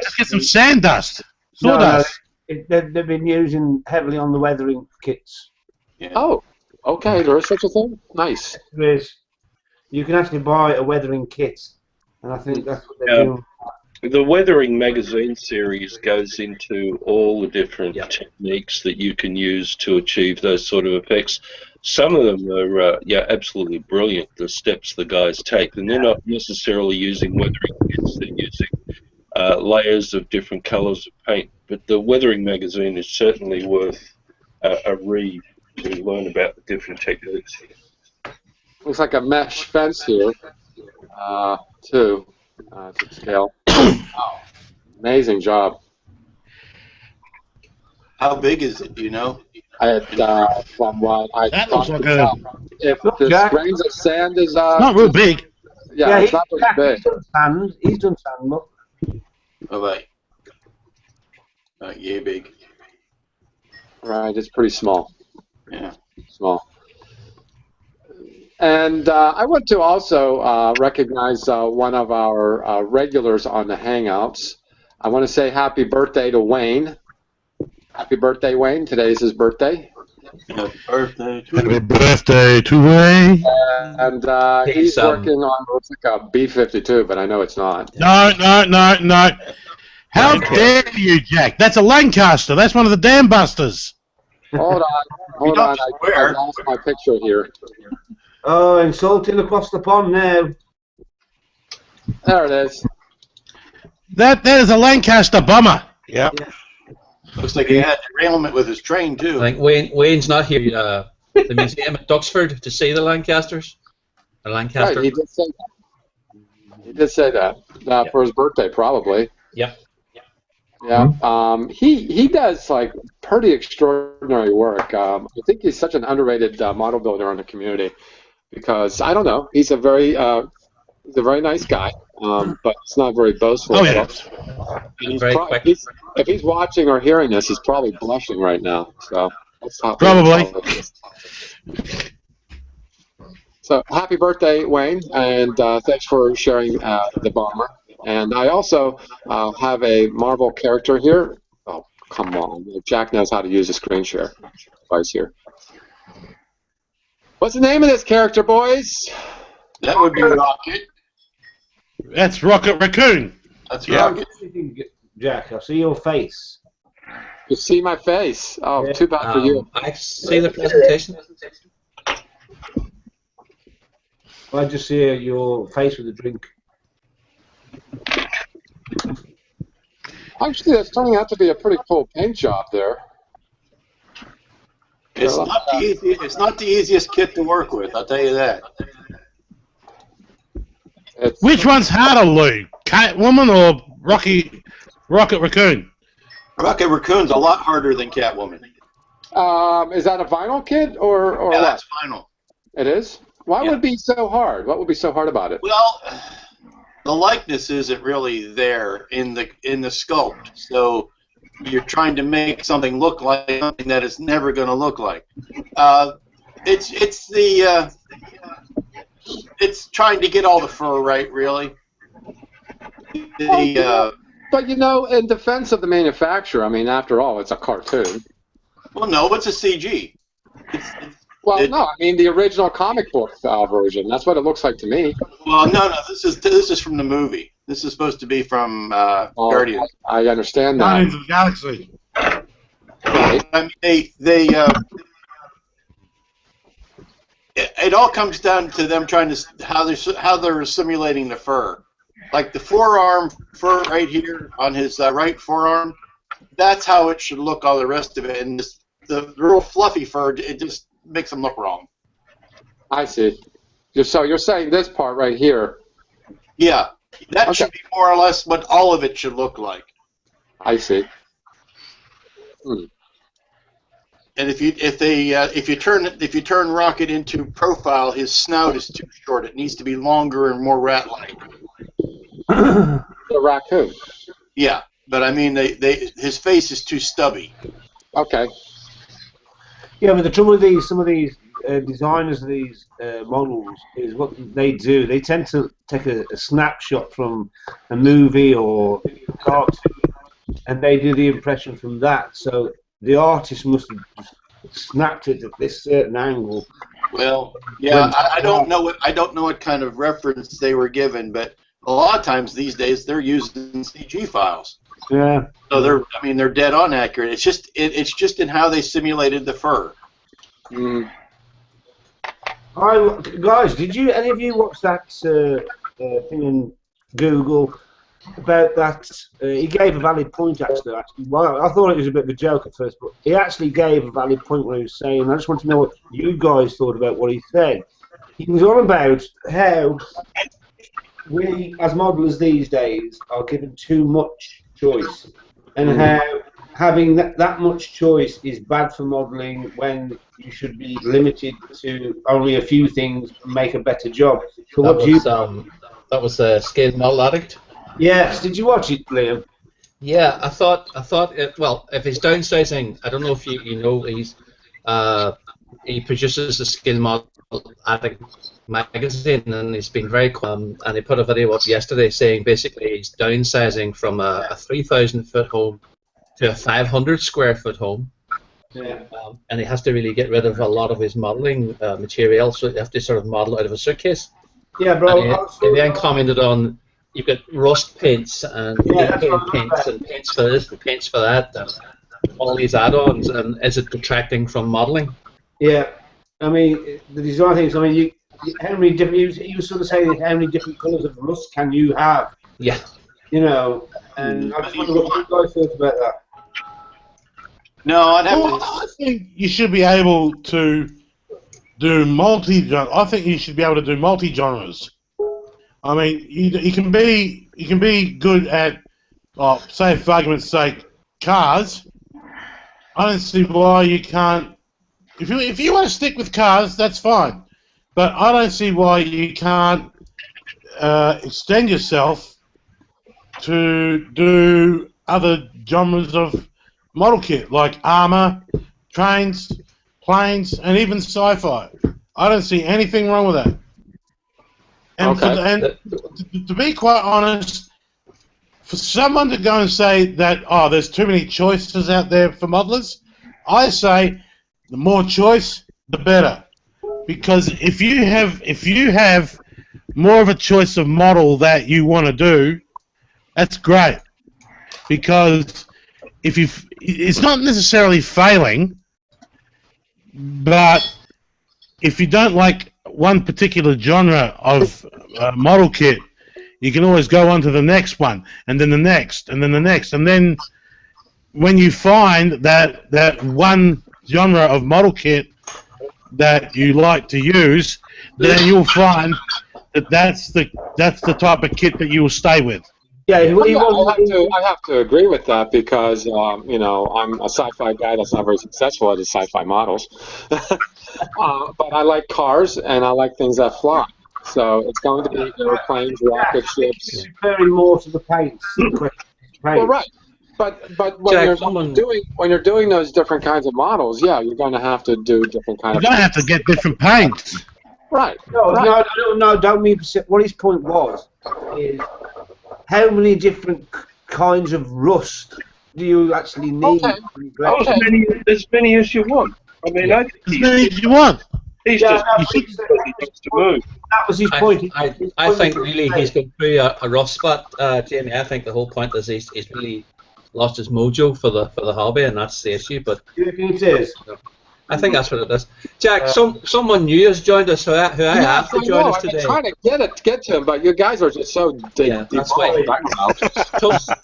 Speaker 2: just get some sand dust, sawdust.
Speaker 8: They've been using heavily on the weathering kits.
Speaker 3: Yeah. Oh, okay. There is such a thing. Nice.
Speaker 8: There is. You can actually buy a weathering kit, and I think that's what they're doing.
Speaker 7: The Weathering magazine series goes into all the different techniques that you can use to achieve those sort of effects. Some of them are absolutely brilliant, the steps the guys take. And they're not necessarily using weathering kits, they're using layers of different colours of paint. But the Weathering magazine is certainly worth a read to learn about the different techniques.
Speaker 3: Looks like a mesh fence here, too, to scale. Wow. Amazing job.
Speaker 9: How big is it? Do you know?
Speaker 3: From what I
Speaker 2: That looks like
Speaker 3: tell, if the
Speaker 8: Jack.
Speaker 3: grains of sand is
Speaker 2: Not real big.
Speaker 3: yeah, it's not very big.
Speaker 8: He's done sand, look.
Speaker 9: Oh, right. Yeah, big.
Speaker 3: Right, it's pretty small.
Speaker 9: Yeah.
Speaker 3: Small. And I want to also recognize one of our regulars on the Hangouts. I want to say happy birthday to Wayne. Happy birthday, Wayne. Today's his birthday.
Speaker 9: Happy birthday to
Speaker 2: Happy birthday to Wayne.
Speaker 3: And he's working on what's like a B-52, but I know it's not.
Speaker 2: No. How dare you, Jack? That's a Lancaster. That's one of the Dam Busters.
Speaker 3: Hold on. I lost my picture here.
Speaker 8: Oh, insulting across the pond now.
Speaker 3: There it is.
Speaker 2: That is a Lancaster bomber.
Speaker 5: Yep.
Speaker 8: Yeah.
Speaker 9: Looks like he had derailment with his train, too.
Speaker 6: I think Wayne's not here. The museum at Duxford to see the Lancasters. The Lancaster.
Speaker 3: Right, he did say that. He did say that for his birthday, probably.
Speaker 6: Yep.
Speaker 3: Yeah. He does like pretty extraordinary work. I think he's such an underrated model builder in the community because I don't know. He's a very nice guy, but he's not very boastful.
Speaker 2: Oh, yeah.
Speaker 3: And he's
Speaker 6: Very quick.
Speaker 3: if he's watching or hearing this, he's probably blushing right now. So that's how
Speaker 2: Probably.
Speaker 3: So happy birthday, Wayne, and thanks for sharing the bomber. And I also have a Marvel character here. Oh, come on. Jack knows how to use a screen share device here. What's the name of this character, boys?
Speaker 9: That would be Rocket.
Speaker 2: That's Rocket Raccoon.
Speaker 9: That's
Speaker 5: Yeah.
Speaker 9: Rocket.
Speaker 8: Jack, I see your face.
Speaker 3: You see my face. Oh,
Speaker 8: Yeah.
Speaker 3: too bad for you.
Speaker 6: I see the presentation.
Speaker 8: I just see your face with a drink.
Speaker 3: Actually, that's turning out to be a pretty cool paint job there.
Speaker 9: It's not the easiest kit to work with, I'll tell you that.
Speaker 2: Which one's harder, Lou? Catwoman or Rocket Raccoon?
Speaker 9: Rocket Raccoon's a lot harder than Catwoman.
Speaker 3: Is that a vinyl kit or
Speaker 9: Yeah,
Speaker 3: what?
Speaker 9: that's final.
Speaker 3: It is? Why would it be so hard? What would be so hard about it?
Speaker 9: Well, the likeness isn't really there in the sculpt, so you're trying to make something look like something that it's never going to look like. It's trying to get all the fur right, really.
Speaker 3: But you know, in defense of the manufacturer, I mean, after all, it's a cartoon.
Speaker 9: Well, no, it's a CG.
Speaker 3: No, I mean the original comic book version. That's what it looks like to me.
Speaker 9: Well, no, this is from the movie. This is supposed to be from Guardians.
Speaker 3: I understand that.
Speaker 2: Guardians of the Galaxy.
Speaker 3: Right.
Speaker 9: I mean, it all comes down to them trying to how they're simulating the fur. Like the forearm fur right here on his right forearm, that's how it should look. All the rest of it, and the real fluffy fur, it just makes them look wrong.
Speaker 3: I see. So you're saying this part right here?
Speaker 9: Yeah, that should be more or less what all of it should look like.
Speaker 3: I see.
Speaker 9: And if you turn Rocket into profile, his snout is too short. It needs to be longer and more rat-like.
Speaker 3: The raccoon.
Speaker 9: Yeah, but I mean, his face is too stubby.
Speaker 3: Okay.
Speaker 8: Yeah, but the trouble with some of these designers of these models is what they do. They tend to take a snapshot from a movie or a cartoon, and they do the impression from that. So the artist must have snapped it at this certain angle.
Speaker 9: Well, yeah, I don't know what kind of reference they were given, but a lot of times these days they're using CG files.
Speaker 8: Yeah.
Speaker 9: So they're dead on accurate. It's just in how they simulated the fur.
Speaker 8: Guys, did any of you watch that thing in Google about that. He gave a valid point, actually. Well, I thought it was a bit of a joke at first, but he actually gave a valid point when he was saying, I just want to know what you guys thought about what he said. He was on about how we, as modelers these days, are given too much choice, and how having that much choice is bad for modeling when you should be limited to only a few things and make a better job. So
Speaker 6: that was Scale Model Addict.
Speaker 8: Yes, did you watch it, Liam?
Speaker 6: Yeah, I thought it. Well, if he's downsizing, I don't know if you know he produces the Scale Model Addict magazine, and he's been very and he put a video up yesterday saying basically he's downsizing from a 3,000 foot home to a 500 square foot home.
Speaker 8: Yeah.
Speaker 6: And he has to really get rid of a lot of his modeling material, so you have to sort of model out of a suitcase.
Speaker 8: Yeah, bro.
Speaker 6: And he then commented on you've got rust paints and paints and paints for this and paints for that, and all these add-ons, and is it detracting from modeling?
Speaker 8: Yeah, I mean the design things. I mean, how many different? You were sort of saying how many different colours of rust can you have?
Speaker 6: Yeah.
Speaker 8: You know, and I just wonder what you guys thought about that.
Speaker 9: No, I'd have to.
Speaker 2: I think you should be able to do I think you should be able to do multi-genres. I mean, you can be good at, say for argument's sake, cars. I don't see why you can't. If you want to stick with cars, that's fine. But I don't see why you can't extend yourself to do other genres of model kit, like armor, trains, planes, and even sci-fi. I don't see anything wrong with that. And, to be quite honest, for someone to go and say that, there's too many choices out there for modelers, I say the more choice, the better. Because if you have more of a choice of model that you want to do, that's great. Because it's not necessarily failing, but if you don't like one particular genre of model kit, you can always go on to the next one, and then the next, and then the next, and then when you find that one genre of model kit that you like to use, then you'll find that's the type of kit that you will stay with.
Speaker 3: Yeah, I have to agree with that because I'm a sci-fi guy that's not very successful at his sci-fi models, but I like cars and I like things that fly. So it's going to be airplanes, rocket ships.
Speaker 8: Referring more to the paints.
Speaker 3: Well, right. But when you're doing those different kinds of models, yeah, you're going to have to do different kinds.
Speaker 2: You're going to have to get different paints.
Speaker 3: Right.
Speaker 8: No, don't mean. What his point was is how many different kinds of rust do you actually need?
Speaker 7: Okay. As many as you want. I mean,
Speaker 2: as many as you want.
Speaker 7: He's just he needs to move.
Speaker 8: That was his point.
Speaker 6: I think really he's going through a rough spot, Jamie. I think the whole point is he's really lost his mojo for the hobby, and that's the issue. But
Speaker 8: it is.
Speaker 6: I think that's what it is. Jack, someone new has joined us who I asked to join us today.
Speaker 3: I'm trying to get to him, but you guys are just so
Speaker 6: that's why.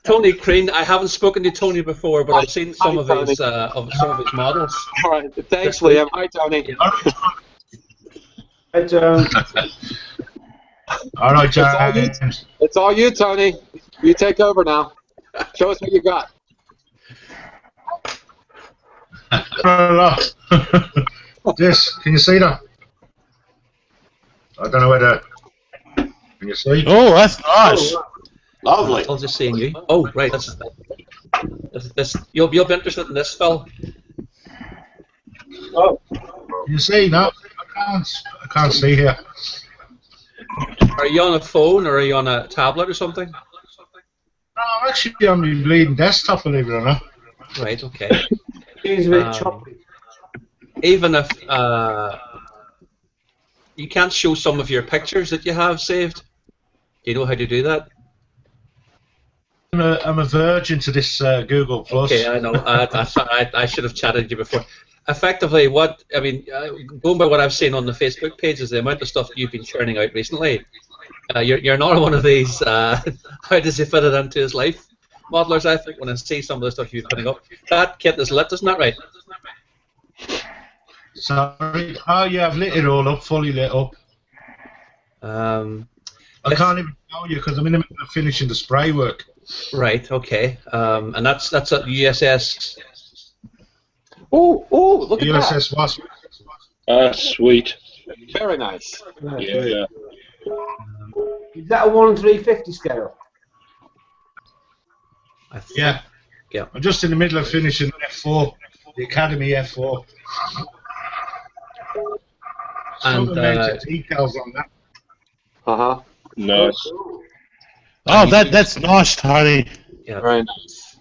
Speaker 6: Tony Crean. I haven't spoken to Tony before, but I've seen some of his models.
Speaker 3: All right, thanks, Liam. Hi, Tony.
Speaker 8: Hi, Tony.
Speaker 10: All right, James.
Speaker 3: It's all you, Tony. You take over now. Show us what you got.
Speaker 10: This, can you see that? I don't know whether. Can you see?
Speaker 2: Oh, that's nice.
Speaker 9: Lovely.
Speaker 6: I'll just seeing you. Oh, right. This. You'll be interested in this, Phil.
Speaker 8: Oh.
Speaker 10: Can you see? No, I can't see here.
Speaker 6: Are you on a phone or are you on a tablet or something?
Speaker 10: No, I'm actually on my bleeding desktop, believe it or not.
Speaker 6: Right. Okay.
Speaker 8: It's a bit choppy.
Speaker 6: Even if you can't show some of your pictures that you have saved, do you know how to do that?
Speaker 10: I'm a virgin to this Google Plus.
Speaker 6: Okay, I know. I should have chatted to you before. Effectively, going by what I've seen on the Facebook pages, the amount of stuff you've been churning out recently, you're not one of these. How does he fit it into his life? Modelers, I think, when I see some of the stuff you're putting up, that kit is lit, isn't that right?
Speaker 10: Sorry. Oh yeah, I've lit it all up, fully lit up. I can't even tell you because I'm in the middle of finishing the spray work.
Speaker 6: Right. Okay. And that's at USS.
Speaker 3: Oh, look at that.
Speaker 10: USS Wasp.
Speaker 7: Sweet.
Speaker 3: Very nice.
Speaker 7: Yeah.
Speaker 8: Is that a 1:350 scale?
Speaker 10: Yeah.
Speaker 6: Yeah.
Speaker 10: I'm just in the middle of finishing F4, the Academy F4.
Speaker 6: And
Speaker 10: Some major details on that.
Speaker 3: Uh-huh.
Speaker 7: Nice.
Speaker 2: Oh, that's nice, Tony.
Speaker 6: Yeah.
Speaker 3: Right.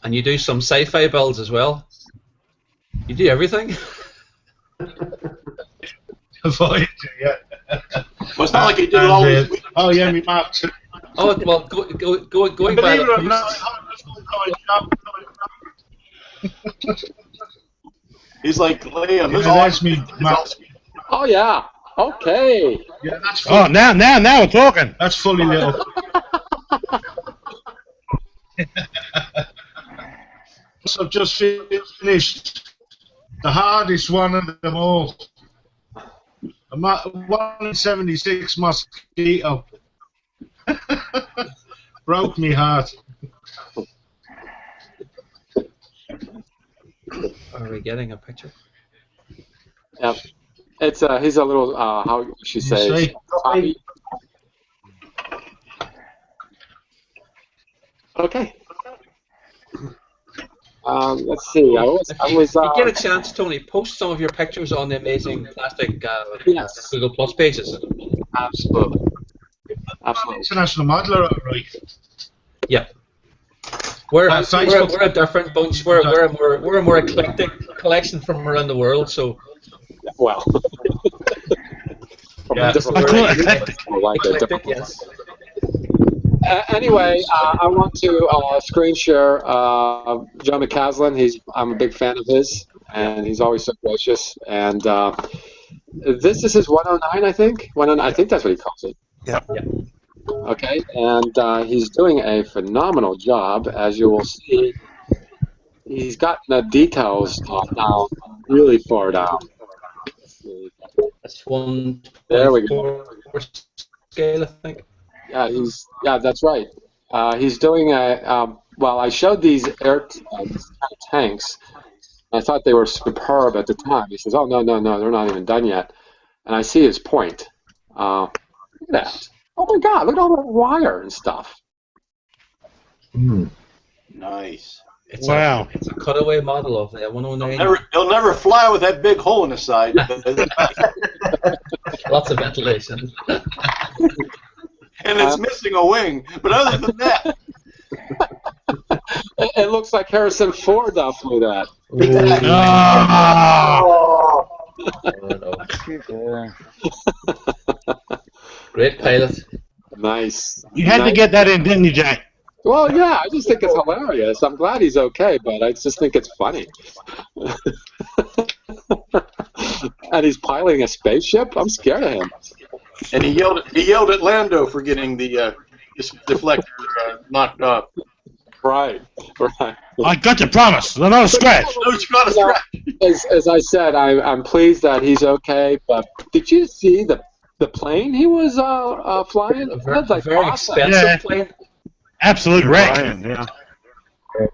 Speaker 6: And you do some sci-fi builds as well. You do everything.
Speaker 10: Voyager, yeah.
Speaker 9: Well, it's not like he did it all this week.
Speaker 10: Oh yeah, me Mark too.
Speaker 6: Oh well, going by
Speaker 10: Believe it or
Speaker 6: the
Speaker 10: not,
Speaker 9: He's like, Liam, this
Speaker 10: yeah, that's me, Mark.
Speaker 3: Oh, yeah. Okay.
Speaker 10: Yeah, that's
Speaker 2: Oh,
Speaker 10: fully,
Speaker 2: now we're talking.
Speaker 10: that's fully lit up. So I've just finished the hardest one of them all. A 176 Mosquito. Broke me heart.
Speaker 6: Are we getting a picture?
Speaker 3: Yep. It's he's a little how she says.
Speaker 10: see?
Speaker 3: Okay. Let's see. I was.
Speaker 6: If you get a chance, Tony, post some of your pictures on the amazing plastic
Speaker 3: Yes.
Speaker 6: Google Plus pages.
Speaker 3: Absolutely. Absolutely.
Speaker 10: International Modeler, all right.
Speaker 6: Yeah. We're
Speaker 10: Facebook.
Speaker 6: a different bunch. We're a more eclectic collection from around the world. So
Speaker 3: Well. From
Speaker 10: Yeah.
Speaker 3: different
Speaker 2: I call it
Speaker 3: regions.
Speaker 2: eclectic.
Speaker 3: Like a
Speaker 6: eclectic,
Speaker 3: different-
Speaker 6: yes.
Speaker 3: Anyway, I want to screen share Joe McCaslin. I'm a big fan of his, and he's always so gracious. And this is his 109, I think. 109, I think that's what he calls it.
Speaker 5: Yep.
Speaker 3: Okay, and he's doing a phenomenal job, as you will see. He's gotten the details down really far down.
Speaker 6: That's one.
Speaker 3: There we go.
Speaker 6: Scale, I think.
Speaker 3: Yeah, that's right. He's doing a well. I showed these air tanks. I thought they were superb at the time. He says, "Oh no, they're not even done yet." And I see his point. Look at that! Oh my God! Look at all that wire and stuff.
Speaker 9: Nice.
Speaker 2: Wow.
Speaker 6: It's a cutaway model of the 109.
Speaker 9: He'll never fly with that big hole in the side.
Speaker 6: Lots of ventilation.
Speaker 9: And it's missing a wing. But other than that,
Speaker 3: It looks like Harrison Ford flew that.
Speaker 6: Great pilot.
Speaker 3: Nice.
Speaker 2: You had to
Speaker 3: Nice.
Speaker 2: get that in, didn't you, Jack?
Speaker 3: Well, yeah, I just think it's hilarious. I'm glad he's okay, but I just think it's funny. And he's piloting a spaceship? I'm scared of him.
Speaker 9: and he yelled at Lando for getting the deflector knocked off.
Speaker 3: Right.
Speaker 2: I got your promise. They're not a scratch.
Speaker 9: No, it's not a scratch.
Speaker 3: As I said, I'm pleased that he's okay, but did you see the plane he was flying?
Speaker 6: A
Speaker 3: That's like
Speaker 6: very
Speaker 3: awesome.
Speaker 6: expensive
Speaker 2: Yeah.
Speaker 6: plane.
Speaker 2: Absolute wreck.
Speaker 5: Yeah.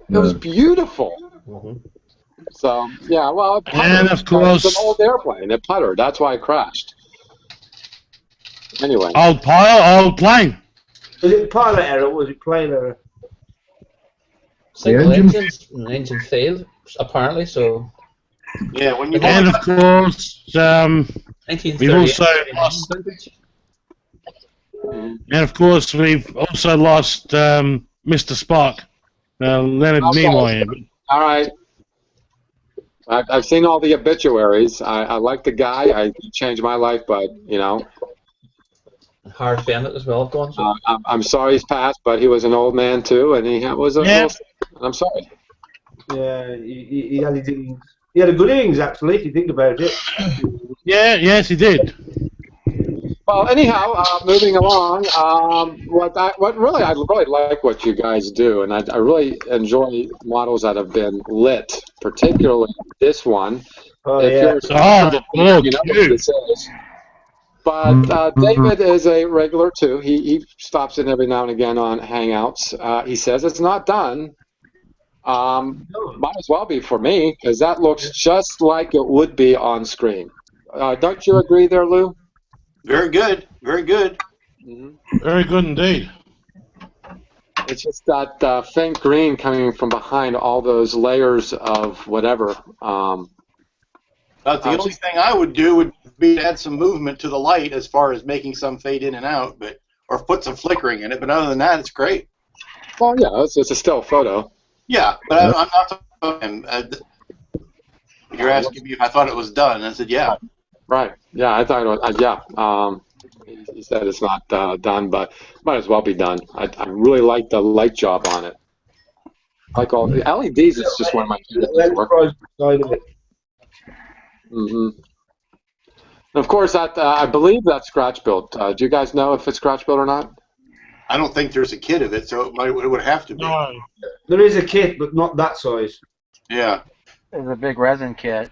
Speaker 3: It was beautiful. So, yeah, well, it puttered.
Speaker 2: And of course-
Speaker 3: It's an old airplane. It puttered. That's why it crashed. Anyway.
Speaker 2: Old pile, old plane.
Speaker 8: Was it pilot error or was it plane error?
Speaker 6: Single
Speaker 1: engine-
Speaker 6: engine failed, apparently, so...
Speaker 9: Yeah, when you
Speaker 2: And of course, we've
Speaker 6: 1938
Speaker 2: also lost. And of course, we've also lost Mr. Spock, Leonard
Speaker 3: Okay.
Speaker 2: Nimoy.
Speaker 3: All right. I've seen all the obituaries. I like the guy. I changed my life, but, you know,
Speaker 6: Howard Bennett as well, going. So.
Speaker 3: I'm sorry he's passed, but he was an old man, too, and he was a
Speaker 2: Yeah.
Speaker 3: little... I'm sorry.
Speaker 8: Yeah, he had his innings. He had a good innings, actually, if you think about it.
Speaker 2: Yeah, yes, he did.
Speaker 3: Well, anyhow, moving along. What really I really like what you guys do, and I really enjoy models that have been lit, particularly this one.
Speaker 8: Oh,
Speaker 3: If
Speaker 8: yeah.
Speaker 3: you're you know what this is. But David is a regular too. He stops in every now and again on Hangouts. He says it's not done. Might as well be for me because that looks just like it would be on screen. Don't you agree there, Lou?
Speaker 9: Very good. Very good.
Speaker 2: Very good indeed.
Speaker 3: It's just that faint green coming from behind all those layers of whatever.
Speaker 9: The only thing I would do would be to add some movement to the light as far as making some fade in and out, or put some flickering in it. But other than that, it's great.
Speaker 3: Well, yeah, it's a still photo.
Speaker 9: Yeah, but I'm not talking about him. You're asking me if I thought it was done. I said, yeah.
Speaker 3: Right. Yeah, I thought it was. Yeah. He said it's not done, but might as well be done. I really like the light job on it. Like all the LEDs, it's just one of my favorite work. Of course, that I believe that's scratch built. Do you guys know if it's scratch built or not?
Speaker 9: I don't think there's a kit of it, so it would have to be.
Speaker 2: No.
Speaker 8: There is a kit, but not that size.
Speaker 9: Yeah.
Speaker 4: There's a big resin kit.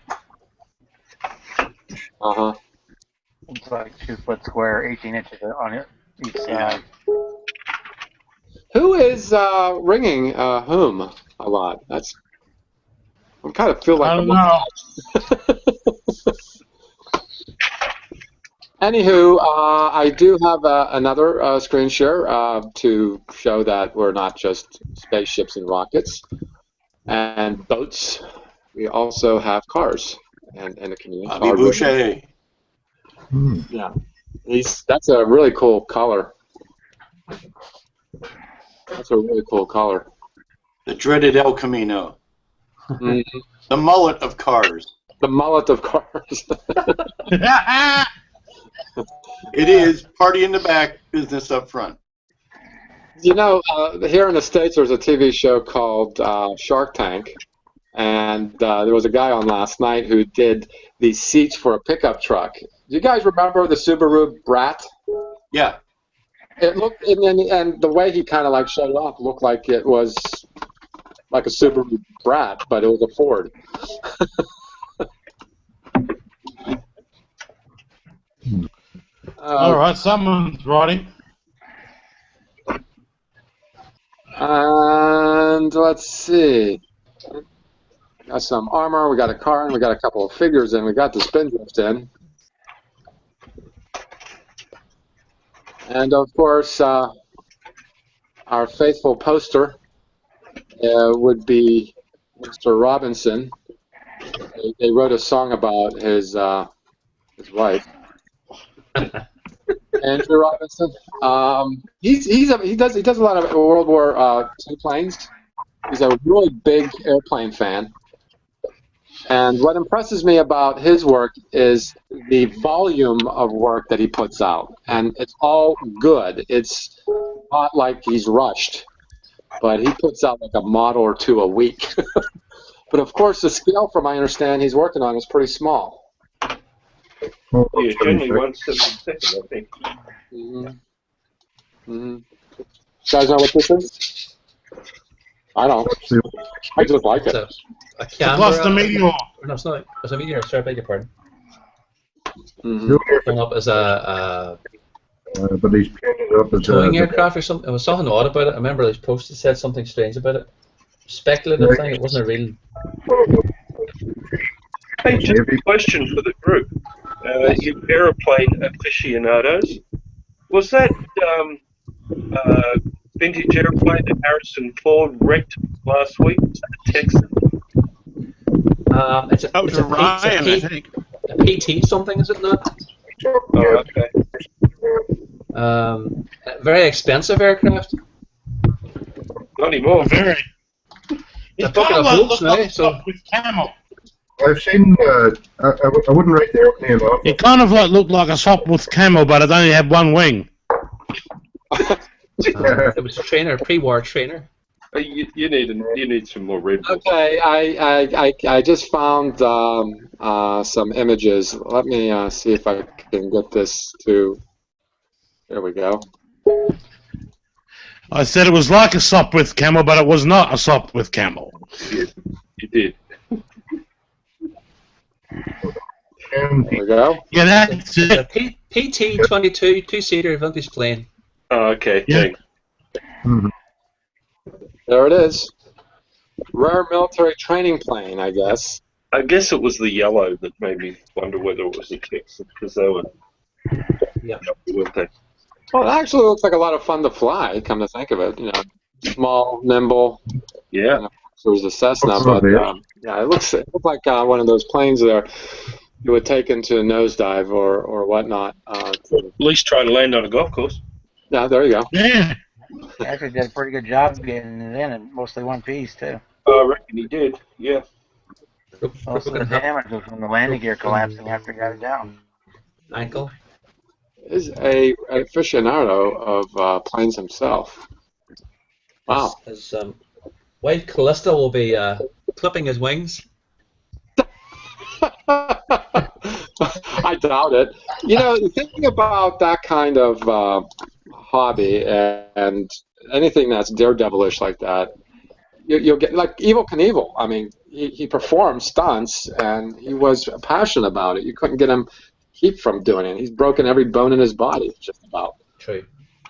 Speaker 4: It's like 2 foot square, 18 inches on it each side.
Speaker 3: Who is ringing whom a lot? That's. I kind of feel like.
Speaker 2: I don't know.
Speaker 3: Anywho, I do have another screen share to show that we're not just spaceships and rockets and boats. We also have cars and the community. Yeah, that's a really cool color. That's a really cool color.
Speaker 9: The dreaded El Camino. The mullet of cars.
Speaker 3: The mullet of cars.
Speaker 9: It is party in the back, business up front.
Speaker 3: You know, here in the States, there's a TV show called Shark Tank, and there was a guy on last night who did the seats for a pickup truck. Do you guys remember the Subaru Brat?
Speaker 9: Yeah.
Speaker 3: It looked, and the way he kind of like showed it off looked like it was like a Subaru Brat, but it was a Ford.
Speaker 2: All right, someone's writing.
Speaker 3: And let's see. Got some armor, we got a car, and we got a couple of figures in. We got the Spindrift in. And of course, our faithful poster would be Mr. Robinson. They wrote a song about his wife. Andrew Robinson. He does a lot of World War II planes. He's a really big airplane fan. And what impresses me about his work is the volume of work that he puts out. And it's all good. It's not like he's rushed. But he puts out like a model or two a week. But of course, the scale, from my understanding, he's working on is pretty small.
Speaker 7: Yeah, generally 1/72, I think.
Speaker 3: You guys know what this is? I don't. I just like it.
Speaker 6: A camera.
Speaker 2: Plus the meteor.
Speaker 6: No, it's not. It's a meteor. Sorry, I beg your pardon.
Speaker 1: Mm-hmm.
Speaker 6: Going up as a
Speaker 1: but he's painted up as
Speaker 6: towing aircraft or something. It was something odd about it. I remember these posters said something strange about it. Speculative thing. It wasn't a real.
Speaker 7: Hey, just a question for the group. You aeroplane aficionados. Was that vintage airplane that Harrison Ford wrecked last week? Was that a Texan?
Speaker 6: It's a,
Speaker 5: That was
Speaker 6: it's a,
Speaker 5: Ryan,
Speaker 6: P,
Speaker 5: I
Speaker 6: it's a,
Speaker 5: think.
Speaker 6: P, a PT something, is it not?
Speaker 7: Oh, okay.
Speaker 6: Very expensive aircraft.
Speaker 7: Not anymore.
Speaker 2: Very.
Speaker 6: They're talking of hoops now, so.
Speaker 2: With camel.
Speaker 1: I've seen, I wouldn't write the name off.
Speaker 2: It kind of like looked like a sop with camel, but it only had one wing.
Speaker 6: It was a trainer, pre-war trainer.
Speaker 7: You need some more Red Bull.
Speaker 3: Okay, I just found some images. Let me see if I can get this to There we go.
Speaker 2: I said it was like a sop with camel, but it was not a sop with camel.
Speaker 7: You did.
Speaker 3: There we go.
Speaker 2: Yeah, that's
Speaker 6: The
Speaker 2: it.
Speaker 6: PT-22 two-seater vintage plane.
Speaker 7: Oh, okay.
Speaker 2: Yeah.
Speaker 7: Thanks.
Speaker 3: There it is. Rare military training plane, I guess.
Speaker 7: I guess it was the yellow that made me wonder whether it was a Texan, because they were,
Speaker 6: Yeah.
Speaker 7: weren't they?
Speaker 3: Well, it actually looks like a lot of fun to fly, come to think of it. You know, small, nimble.
Speaker 7: Yeah.
Speaker 3: So there's a Cessna, but yeah, it looks like one of those planes there you would take into a nosedive or whatnot.
Speaker 7: At least try to land on a golf course.
Speaker 3: Yeah, there you go.
Speaker 2: Yeah.
Speaker 4: He actually did a pretty good job getting it in, and mostly one piece too.
Speaker 7: I reckon he did. Yeah.
Speaker 4: Most of the damage was from the landing gear collapsing after he got it down.
Speaker 6: Ankle.
Speaker 3: Is a aficionado of planes himself. Wow.
Speaker 6: His wife Callista will be clipping his wings.
Speaker 3: I doubt it. You know, the thing about that kind of hobby and anything that's daredevilish like that, you'll get like Evel Knievel. I mean, he performed stunts and he was passionate about it. You couldn't get him keep from doing it. He's broken every bone in his body, just about.
Speaker 6: True.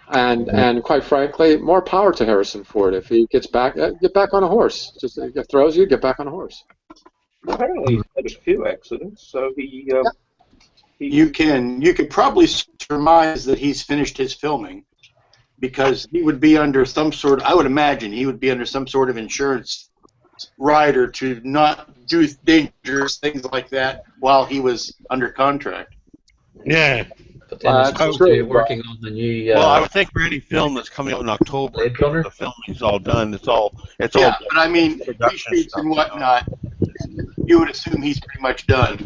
Speaker 3: And quite frankly, more power to Harrison Ford if he gets back, get back on a horse. Just if he throws you, get back on a horse.
Speaker 7: Apparently he's had a few accidents, so he
Speaker 9: You can probably surmise that he's finished his filming, because he would be under some sort. I would imagine he would be under some sort of insurance rider to not do dangerous things like that while he was under contract.
Speaker 2: Yeah.
Speaker 6: But then he's probably working on the new.
Speaker 5: Well, I would think for any film that's coming out in October,
Speaker 6: Blade Runner?
Speaker 5: the filming's all done. It's all
Speaker 9: Yeah, but I mean,
Speaker 5: production
Speaker 9: reshoots
Speaker 5: stuff.
Speaker 9: and whatnot, you would assume he's pretty much done.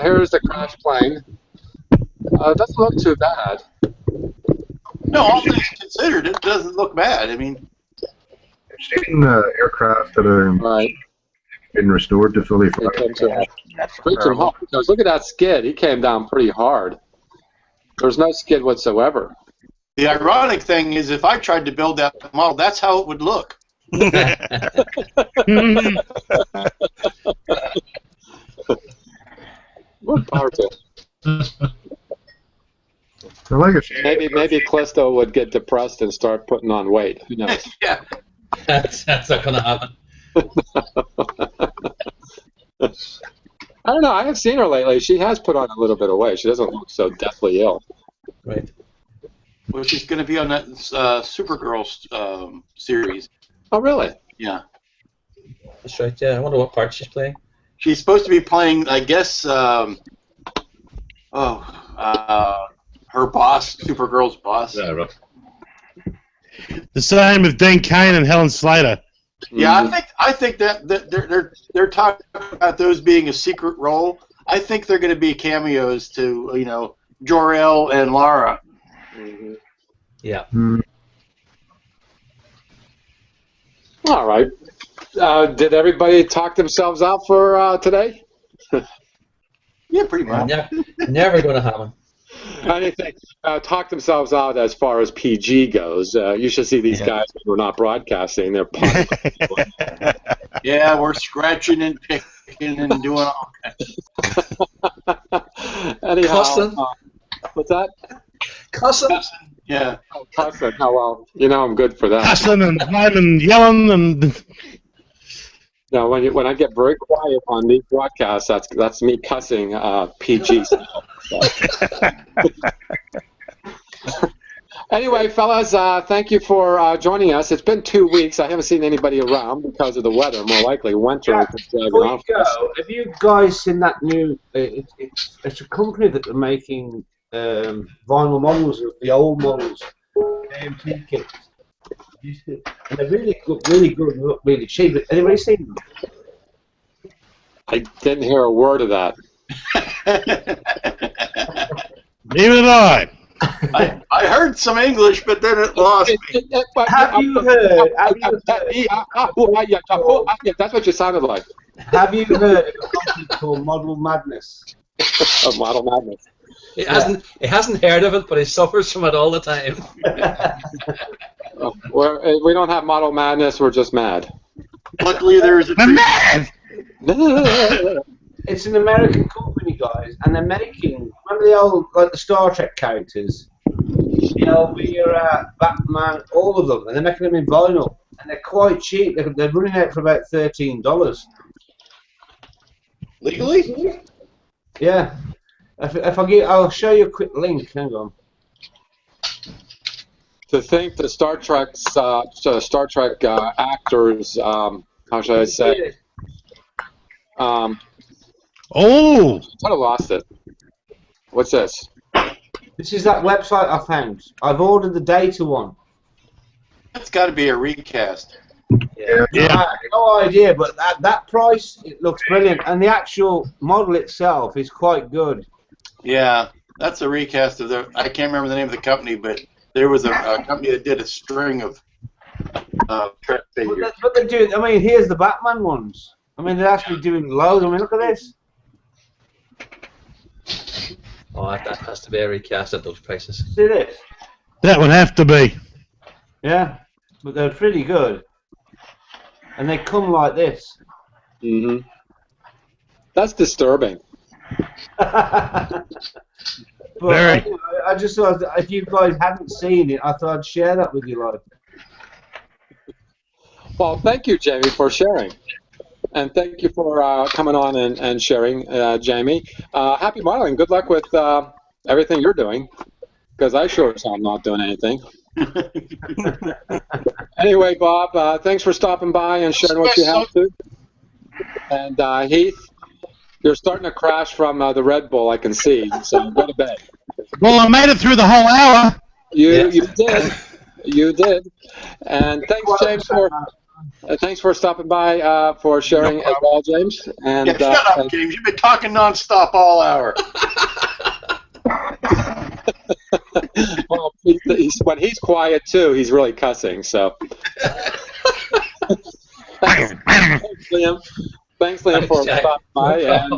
Speaker 3: Here's the crash plane. It doesn't look too bad.
Speaker 9: No, all things considered, it doesn't look bad. I mean,
Speaker 1: I've seen aircraft that are
Speaker 3: Right.
Speaker 1: been restored to fully
Speaker 3: It
Speaker 1: fly.
Speaker 3: came to
Speaker 4: That's
Speaker 3: screech him hard, because look at that skid. He came down pretty hard. There's no skid whatsoever.
Speaker 9: the ironic thing is, if I tried to build that model, that's how it would look.
Speaker 3: What power to
Speaker 1: I like it.
Speaker 3: Maybe Callisto would get depressed and start putting on weight. Who knows?
Speaker 9: Yeah.
Speaker 6: That's not going to happen.
Speaker 3: I don't know. I haven't seen her lately. She has put on a little bit of weight. She doesn't look so deathly ill.
Speaker 6: Right.
Speaker 9: Well, she's going to be on that Supergirl series.
Speaker 3: Oh, really?
Speaker 9: Yeah.
Speaker 6: That's right. Yeah. I wonder what part she's playing.
Speaker 9: She's supposed to be playing, I guess, her boss, Supergirl's boss.
Speaker 6: Yeah, right.
Speaker 2: The same with Dean Cain and Helen Slater.
Speaker 9: Yeah, I think that they're talking about those being a secret role. I think they're going to be cameos to, you know, Jor-El and Lara.
Speaker 3: Mm-hmm.
Speaker 6: Yeah.
Speaker 3: All right. Did everybody talk themselves out for today?
Speaker 9: Yeah, pretty much.
Speaker 6: Never going to happen.
Speaker 3: Anything? Talk themselves out as far as PG goes. You should see these guys who are not broadcasting. They're
Speaker 9: Yeah, we're scratching and picking and doing all kinds.
Speaker 3: Anyhow,
Speaker 6: Cussing?
Speaker 3: what's that?
Speaker 6: Cussing?
Speaker 9: Yeah.
Speaker 3: Oh, cussing. Oh, well, you know I'm good for that.
Speaker 2: Cussing and playing and yelling and...
Speaker 3: No, when I get very quiet on these broadcasts, that's me cussing PG style. Anyway, fellas, thank you for joining us. It's been 2 weeks. I haven't seen anybody around because of the weather. More likely, winter.
Speaker 8: Yeah, before you go, have you guys seen that new? It's a company that are making vinyl models of the old models, AMT kits. And they're really good, and look really cheap. Anybody seen them?
Speaker 3: I didn't hear a word of that.
Speaker 2: Neither did I.
Speaker 9: I heard some English, but then it lost me.
Speaker 8: Have you heard?
Speaker 3: That's what you sounded like.
Speaker 8: Have you heard of a company called Model Madness?
Speaker 3: Of Model Madness.
Speaker 6: He hasn't heard of it, but he suffers from it all the time.
Speaker 3: We don't have model madness. We're just mad.
Speaker 9: Luckily, there is a
Speaker 2: mad.
Speaker 8: It's an American company, guys, and they're making. Remember the old, like the Star Trek characters, the Elvira, Batman, all of them, and they're making them in vinyl, and they're quite cheap. They're running out for about $13.
Speaker 9: legally.
Speaker 8: Yeah. I'll show you a quick link. Hang on.
Speaker 3: To think the Star Trek actors, how should I say?
Speaker 2: Oh,
Speaker 3: I kind of lost it. What's this?
Speaker 8: This is that website I found. I've ordered the data one.
Speaker 9: That's got to be a recast.
Speaker 2: yeah.
Speaker 8: I have no idea, but at that price, it looks brilliant, and the actual model itself is quite good.
Speaker 9: Yeah, that's a recast of the. I can't remember the name of the company, but there was a company that did a string of Trek figures.
Speaker 8: But they're doing. I mean, here's the Batman ones. I mean, they're actually doing loads. I mean, look at this.
Speaker 6: Oh, that has to be a recast at those prices.
Speaker 8: See this?
Speaker 2: That would have to be.
Speaker 8: Yeah, but they're pretty good, and they come like this.
Speaker 3: Mm-hmm. That's disturbing.
Speaker 8: But
Speaker 2: Very.
Speaker 8: I just thought if you guys hadn't seen it, I thought I'd share that with you, like.
Speaker 3: Well, thank you, Jamie, for sharing. And thank you for coming on and sharing, Jamie. Happy modeling. Good luck with everything you're doing, because I sure as hell am not doing anything. Anyway, Bob, thanks for stopping by and sharing what you have to. And Heath, you're starting to crash from the Red Bull, I can see, so go to bed.
Speaker 2: Well, I made it through the whole hour.
Speaker 3: You did. You did. And thanks, James, thanks for stopping by, for sharing as well, James. And
Speaker 9: Yeah, shut up, James. You've been talking nonstop all hour.
Speaker 3: Well, when he's quiet too, he's really cussing. So, thanks, Liam. Thanks, Liam, for stopping by. And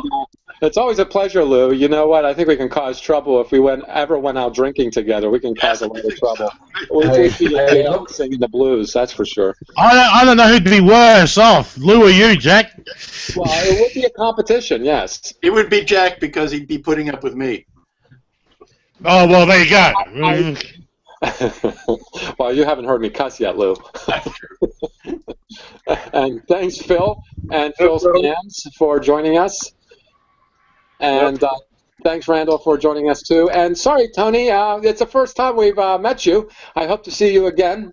Speaker 3: it's always a pleasure, Lou. You know what? I think we can cause trouble if we ever went out drinking together. We can cause a lot of trouble. We'd be singing the blues, that's for sure.
Speaker 2: I don't know who'd be worse off, Lou or you, Jack.
Speaker 3: Well, it would be a competition, yes.
Speaker 9: It would be Jack because he'd be putting up with me.
Speaker 2: Oh, well, there you go.
Speaker 3: Well, you haven't heard me cuss yet, Lou.
Speaker 9: That's true.
Speaker 3: And thanks, Phil and Phil's fans for joining us. And thanks, Randall, for joining us, too. And sorry, Tony, it's the first time we've met you. I hope to see you again.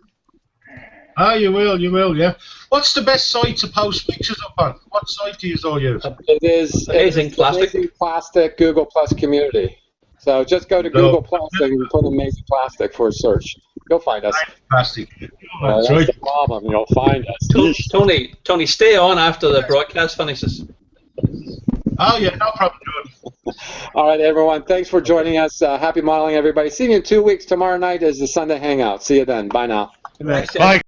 Speaker 10: Ah, you will, yeah. What's the best site to post pictures up on? What site do you all use?
Speaker 3: It is
Speaker 6: Amazing Plastic.
Speaker 3: Amazing Plastic Google Plus community. So just go to Google Plus and put Amazing Plastic for a search. You'll find us.
Speaker 10: Plastic.
Speaker 3: That's the problem. You'll find us.
Speaker 6: Tony, stay on after the broadcast finishes.
Speaker 10: Oh, yeah, no problem, Jordan.
Speaker 3: All right, everyone. Thanks for joining us. Happy modeling, everybody. See you in 2 weeks. Tomorrow night is the Sunday Hangout. See you then. Bye now.
Speaker 2: Bye.